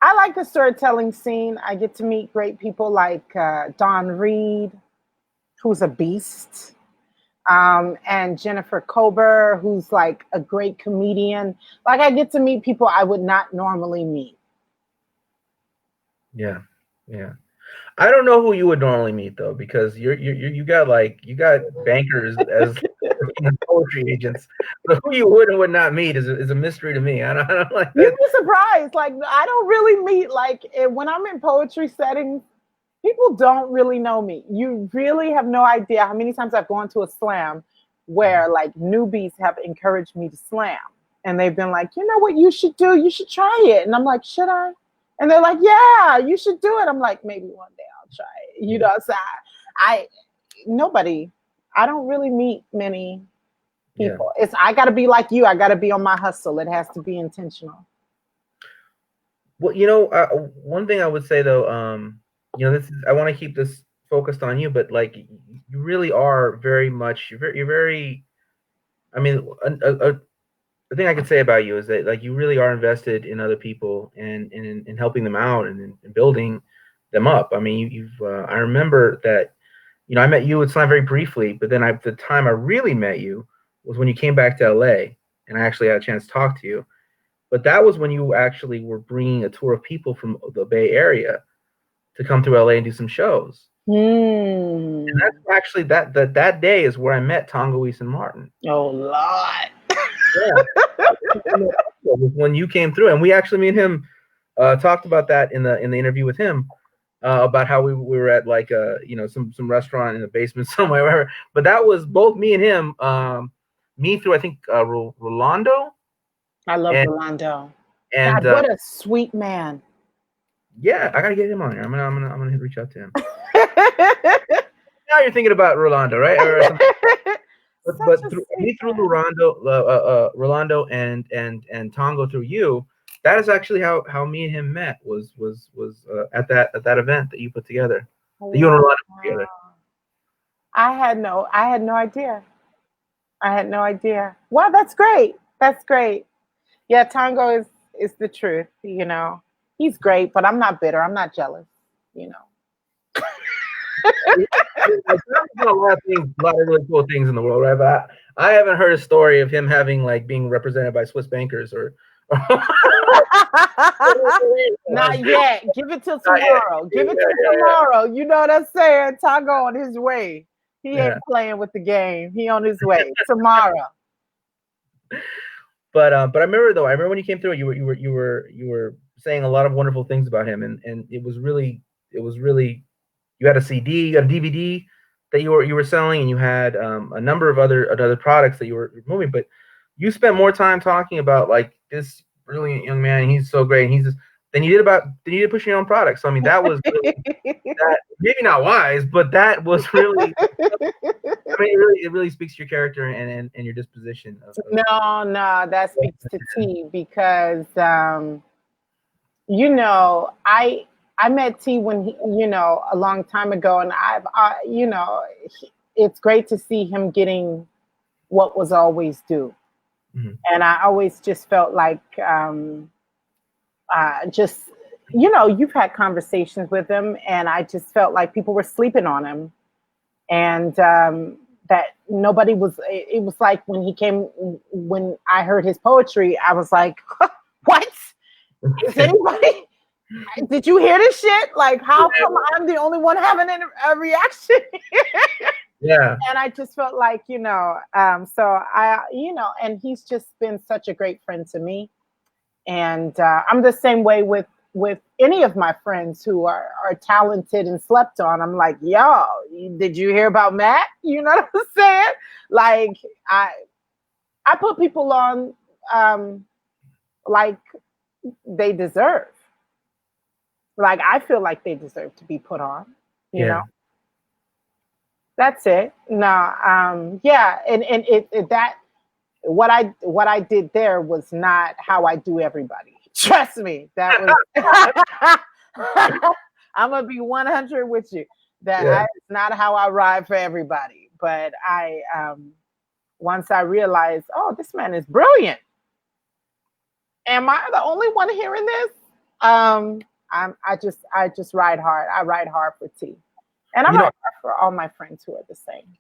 I like the storytelling scene. I get to meet great people like Dawn Reed, who's a beast. And Jennifer Kober, who's like a great comedian. Like, I get to meet people I would not normally meet. Yeah. I don't know who you would normally meet though, because you got bankers as poetry agents. But who you would and would not meet is a mystery to me. I don't like that. You'd be surprised. Like, I don't really meet, when I'm in poetry settings, people don't really know me. You really have no idea how many times I've gone to a slam where newbies have encouraged me to slam. And they've been like, you know what you should do? You should try it. And I'm like, should I? And they're like, yeah, you should do it. I'm like, maybe one day I'll try it. So I don't really meet many people. Yeah. I got to be like you. I got to be on my hustle. It has to be intentional. Well, one thing I would say though, I want to keep this focused on you, but you really are very much, you're very, I mean, the thing I could say about you is that you really are invested in other people and in helping them out and in building them up. I mean, I remember that, I met you at Slam very briefly, but then the time I really met you was when you came back to LA, and I actually had a chance to talk to you. But that was when you actually were bringing a tour of people from the Bay Area to come to LA and do some shows. And that's actually that day is where I met Tongoese and Martin. Oh Lord. Yeah. When you came through, and we actually, me and him talked about that in the interview with him, about how we were at like some restaurant in the basement somewhere, wherever. But that was both me and him. Me through, I think, Rolando. I love Rolando. And God, what a sweet man. Yeah, I gotta get him on here. I'm gonna reach out to him. Now you're thinking about Rolando, right? But through Rolando and Tongo through you, that is actually how me and him met. Was at that event that you put together. That you and Rolando put together. I had no idea. I had no idea. Wow, that's great. That's great. Yeah, Tongo is the truth. You know, he's great, but I'm not bitter. I'm not jealous. You know. There's a lot of really cool things in the world, right? But I haven't heard a story of him having like being represented by Swiss bankers or. Not yet. Give it till tomorrow. Give it till tomorrow. You know what I'm saying? Tongo on his way. He ain't playing with the game. He on his way tomorrow. But I remember when you came through, you were saying a lot of wonderful things about him, and it was really you had a CD, you had a DVD that you were selling, and you had a number of other products that you were moving, but you spent more time talking about like this brilliant young man. He's so great. And than you did pushing your own products. So I mean, that was really, maybe not wise, but that was really. I mean, it really speaks to your character and your disposition. No, that speaks to T because you know, I met T when he, you know, a long time ago, and you know, it's great to see him getting what was always due. Mm-hmm. And I always just felt like, just, you know, you've had conversations with him, and I just felt like people were sleeping on him, and that nobody was. It was like when I heard his poetry, I was like, what? Is anybody? Did you hear this shit? Like, how come I'm the only one having a reaction? Yeah. And I just felt like, you know, so I, you know, and he's just been such a great friend to me. And I'm the same way with any of my friends who are talented and slept on. I'm like, yo, did you hear about Matt? You know what I'm saying? Like, I put people on like they deserve. Like, I feel like they deserve to be put on, you know? That's it. No, yeah. And that, what I did there was not how I do everybody. Trust me. That was, I'm going to be 100 with you. It's not how I ride for everybody. But once I realized, oh, this man is brilliant. Am I the only one hearing this? I just ride hard. I ride hard for T, and I ride hard for all my friends who are the same.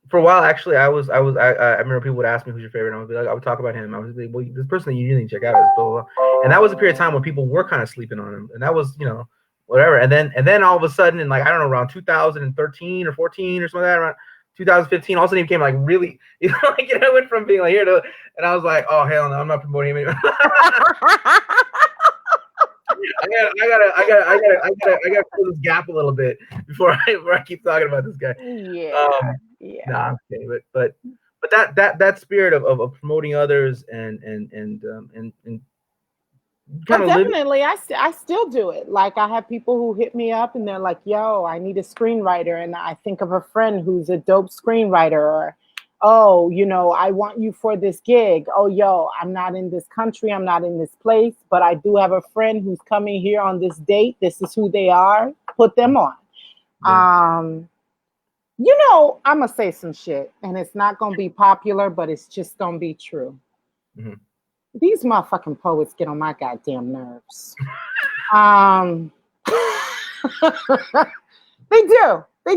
For a while, actually, I remember people would ask me who's your favorite, and I would talk about him. I was like, well, this person that you really need to check out is blah, blah, blah. And that was a period of time when people were kind of sleeping on him, and that was, you know, whatever. And then all of a sudden, in like, I don't know, around 2013 or 14 or something like that, around 2015, all of a sudden he became like really, you know, like, you know, I went from being like here to, and I was like, oh hell no, I'm not promoting him anymore. I gotta fill this gap a little bit before I keep talking about this guy. Yeah. Nah, I'm kidding, but that spirit of promoting others and kind of definitely, I still do it. Like, I have people who hit me up and they're like, yo, I need a screenwriter, and I think of a friend who's a dope screenwriter, or, oh, you know, I want you for this gig. Oh, yo, I'm not in this country. I'm not in this place, but I do have a friend who's coming here on this date. This is who they are. Put them on. Yeah. You know, I'm going to say some shit, and it's not going to be popular, but it's just going to be true. Mm-hmm. These motherfucking poets get on my goddamn nerves. They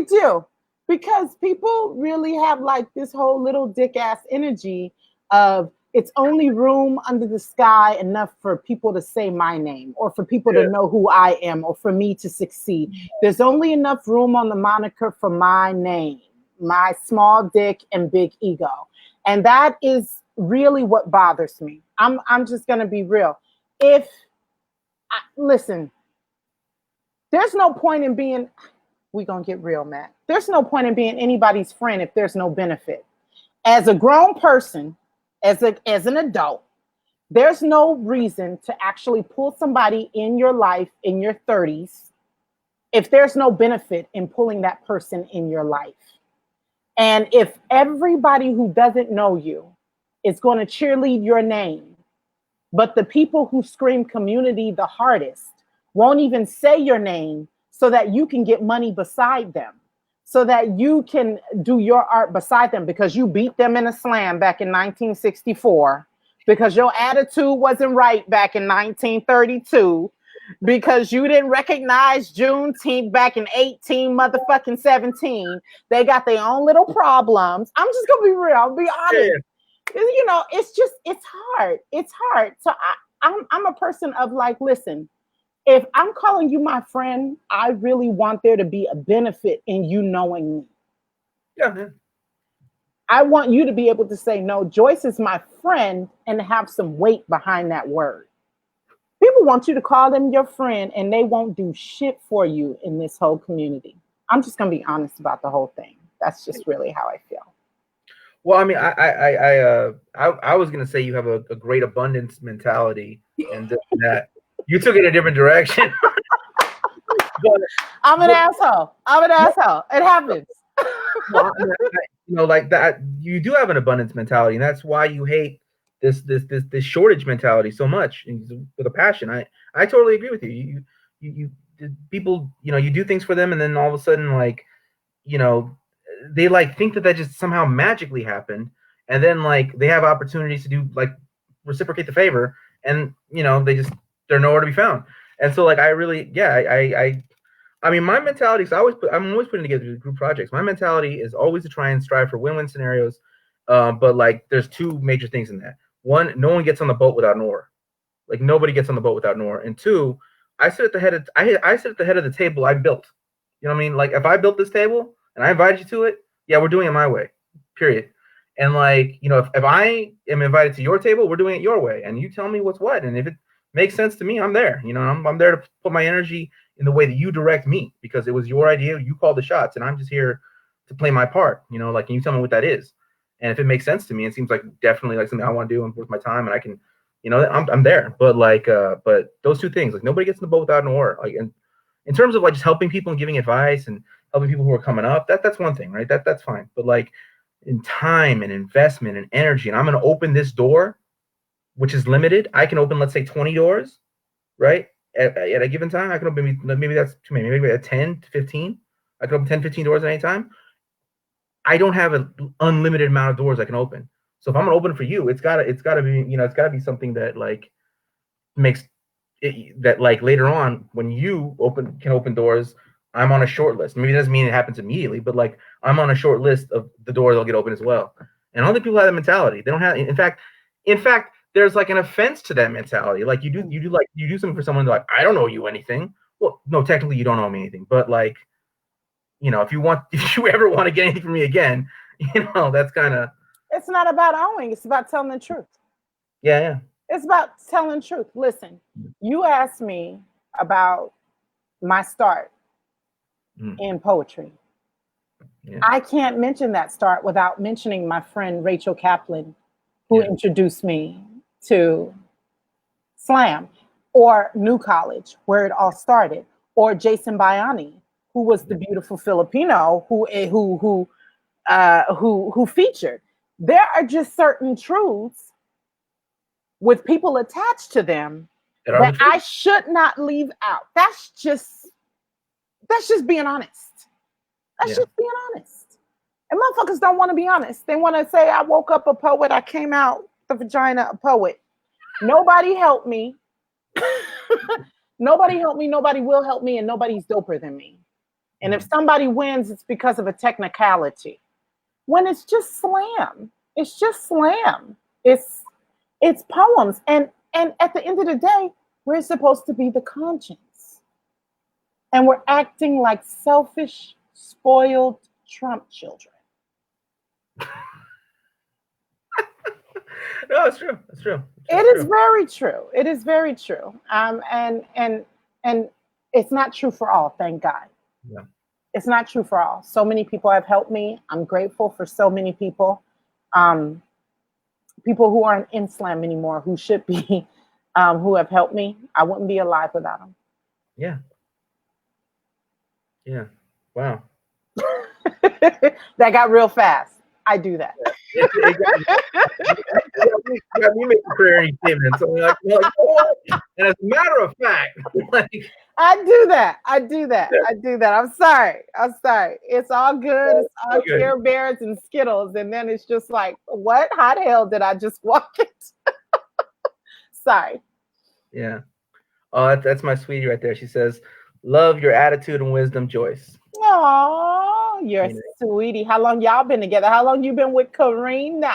do. Because people really have like this whole little dick ass energy of it's only room under the sky enough for people to say my name or for people to Yeah. know who I am or for me to succeed. There's only enough room on the moniker for my name, my small dick and big ego. And that is really what bothers me. I'm just going to be real. If listen, there's no point in being we gonna get real, Matt. There's no point in being anybody's friend if there's no benefit. As a grown person, as an adult, there's no reason to actually pull somebody in your life in your 30s if there's no benefit in pulling that person in your life. And if everybody who doesn't know you is going to cheerlead your name, but the people who scream community the hardest won't even say your name so that you can get money beside them, so that you can do your art beside them because you beat them in a slam back in 1964, because your attitude wasn't right back in 1932, because you didn't recognize Juneteenth back in 18 motherfucking 17. They got their own little problems. I'm just gonna be real. I'll be honest. You know, it's hard. It's hard. So I'm a person of like, listen, if I'm calling you my friend, I really want there to be a benefit in you knowing me. Yeah, man. I want you to be able to say, no, Joyce is my friend, and have some weight behind that word. People want you to call them your friend, and they won't do shit for you in this whole community. I'm just going to be honest about the whole thing. That's just really how I feel. Well, I mean, I was gonna say you have a great abundance mentality, and that you took it a different direction. But, I'm an asshole. I'm an asshole. It happens. well, you know, like that, you do have an abundance mentality, and that's why you hate this shortage mentality so much, and with a passion. I totally agree with you. People, you know, you do things for them, and then all of a sudden, like, you know, they like think that just somehow magically happened, and then like they have opportunities to do like reciprocate the favor, and you know they're nowhere to be found. And so like I really, yeah, I mean, my mentality is I'm always putting together group projects. My mentality is always to try and strive for win-win scenarios. But like there's two major things in that. One, no one gets on the boat without an oar. Like nobody gets on the boat without an oar. And two, I sit at the head of the table I built. You know what I mean? Like if I built this table and I invited you to it, yeah, we're doing it my way. Period. And like, you know, if I am invited to your table, we're doing it your way. And you tell me what's what. And if it makes sense to me, I'm there. You know, I'm there to put my energy in the way that you direct me, because it was your idea, you called the shots, and I'm just here to play my part. You know, like, can you tell me what that is? And if it makes sense to me, it seems like definitely like something I want to do and worth my time, and I can, you know, I'm there. But like, but those two things, like nobody gets in the boat without an oar. Like, and in terms of like just helping people and giving advice and helping people who are coming up, that's one thing, right? That's fine. But like in time and investment and energy, and I'm going to open this door, which is limited. I can open, let's say 20 doors, right? At a given time, I can open, maybe that's too many, maybe at 10 to 15. I can open 10, 15 doors at any time. I don't have an unlimited amount of doors I can open. So if I'm gonna open for you, it's gotta be, you know, it's gotta be something that like makes it, that like later on when you can open doors, I'm on a short list. Maybe it doesn't mean it happens immediately, but like I'm on a short list of the doors that'll get open as well. And other people have that mentality. They don't have, in fact, there's like an offense to that mentality. Like you do something for someone like, I don't owe you anything. Well, no, technically you don't owe me anything, but like, you know, if you ever want to get anything from me again, you know, that's kind of. It's not about owing. It's about telling the truth. Yeah. It's about telling the truth. Listen, you asked me about my start in poetry. Yeah. I can't mention that start without mentioning my friend Rachel Kaplan, who introduced me to slam, or New College, where it all started, or Jason Bayani, who was the beautiful Filipino who featured. There are just certain truths with people attached to them that I should not leave out. That's just being honest. That's just being honest. And motherfuckers don't want to be honest. They want to say, I woke up a poet, I came out the vagina a poet. Nobody helped me. Nobody helped me, nobody will help me, and nobody's doper than me. And if somebody wins, it's because of a technicality. When it's just slam, it's just slam. It's poems. And at the end of the day, we're supposed to be the conscience. And we're acting like selfish, spoiled Trump children. No, it's true. It's true. It is very true. It is very true. And it's not true for all, thank God. Yeah. It's not true for all. So many people have helped me. I'm grateful for so many people. People who aren't in slam anymore, who should be, who have helped me. I wouldn't be alive without them. Yeah. Yeah. Wow. That got real fast. I do that. You make a career in statements. So like, you know what? And as a matter of fact, like, I do that. I'm sorry. It's all good. It's all Care Bears and Skittles. And then it's just like, what? How the hell did I just walk it? Sorry. Yeah. Oh, that's my sweetie right there. She says, love your attitude and wisdom, Joyce. Oh, you're a sweetie. How long y'all been together? How long you been with Karina?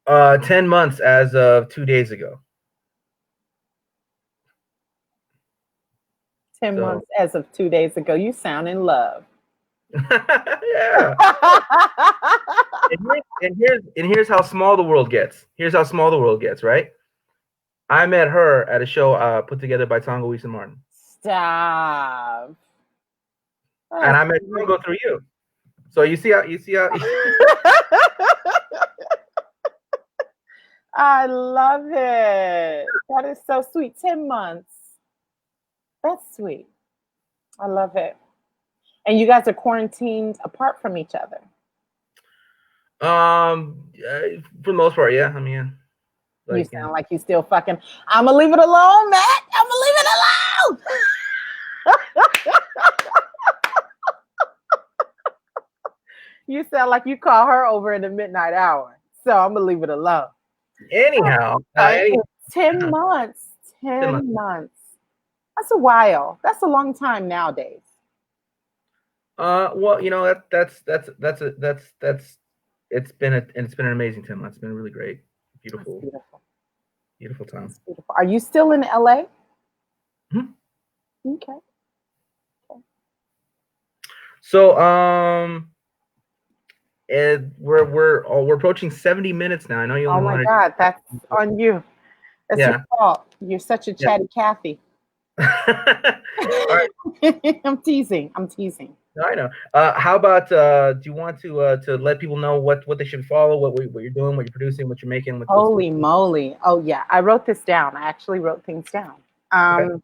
10 months as of 2 days ago. 10 months as of 2 days ago. You sound in love. Yeah. and here's how small the world gets. Here's how small the world gets, right? I met her at a show put together by Tonga Weiss and Martin. Stop. And I met Tonga through you. So you see how I love it. That is so sweet. 10 months. That's sweet. I love it. And you guys are quarantined apart from each other. For the most part, yeah. I mean, like, you sound like you still fucking. I'ma leave it alone, Matt. I'ma leave it alone. You sound like you call her over in the midnight hour. So I'm gonna leave it alone. Anyhow, 10 months. 10 months. That's a while. That's a long time nowadays. Well, you know, that's it's been an amazing 10 months. It's been really great. Beautiful. That's beautiful time. That's beautiful. Are you still in LA? Mm-hmm. Okay. So and we're approaching 70 minutes now. I know you only wanted. Oh my God, that's on you. That's your fault. You're such a chatty Cathy. All right. I'm teasing. I know. How about do you want to let people know what they should follow, what you're doing, what you're producing, what you're making? Holy moly! Oh yeah, I wrote this down. I actually wrote things down. Okay.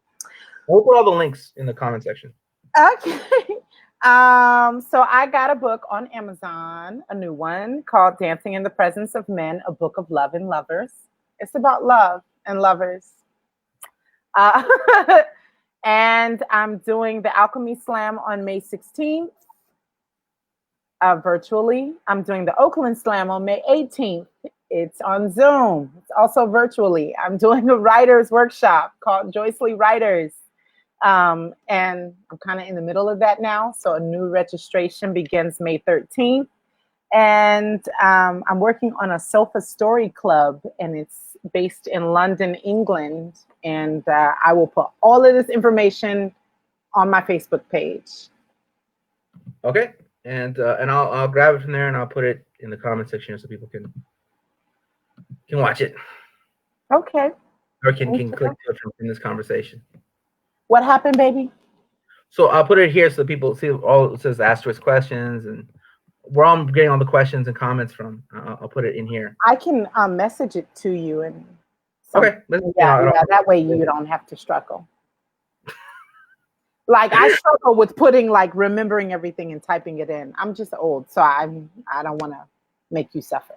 We'll put all the links in the comment section. Okay. So I got a book on Amazon, a new one called Dancing in the Presence of Men, a book of love and lovers. It's about love and lovers. And I'm doing the Alchemy Slam on May 16th, virtually. I'm doing the Oakland Slam on May 18th. It's on Zoom. It's also virtually. I'm doing a writer's workshop called Joyce Lee Writers. And I'm kind of in the middle of that now. So a new registration begins May 13th. And I'm working on a Sofa Story Club, and it's based in London, England. And I will put all of this information on my Facebook page. Okay. And I'll grab it from there and I'll put it in the comment section so people can watch it. Okay. Or can click from this conversation. What happened, baby? So I'll put it here so people see all it says asterisk questions, and where I'm getting all the questions and comments from. I'll put it in here. I can message it to you and. Okay. Yeah, that way you don't have to struggle. Like I struggle with remembering everything and typing it in. I'm just old, so I don't want to make you suffer.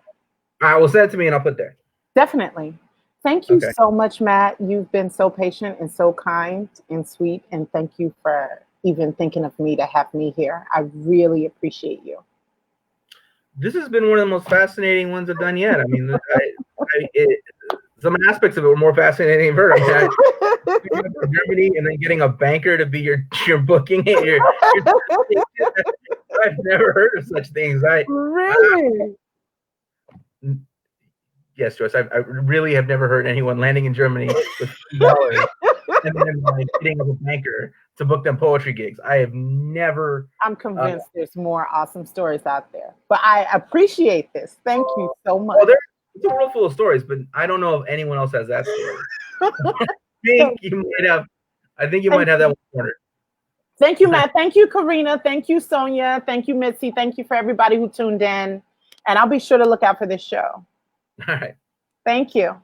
All right, well, send it to me and I'll put it there. Definitely. Thank you so much, Matt. You've been so patient and so kind and sweet, and thank you for even thinking of me to have me here. I really appreciate you. This has been one of the most fascinating ones I've done yet. I mean, some aspects of it were more fascinating than I've heard. I mean, going to Germany and then getting a banker to be your booking. I've never heard of such things. Really? Yes, Joyce. I really have never heard anyone landing in Germany with $50 and then like getting a banker to book them poetry gigs. I have never. I'm convinced there's more awesome stories out there. But I appreciate this. Thank you so much. Well, it's a world full of stories, but I don't know if anyone else has that story. I think you might have that one cornered. Thank you, Matt. Thank you, Karina. Thank you, Sonia. Thank you, Mitzi. Thank you for everybody who tuned in. And I'll be sure to look out for this show. All right. Thank you.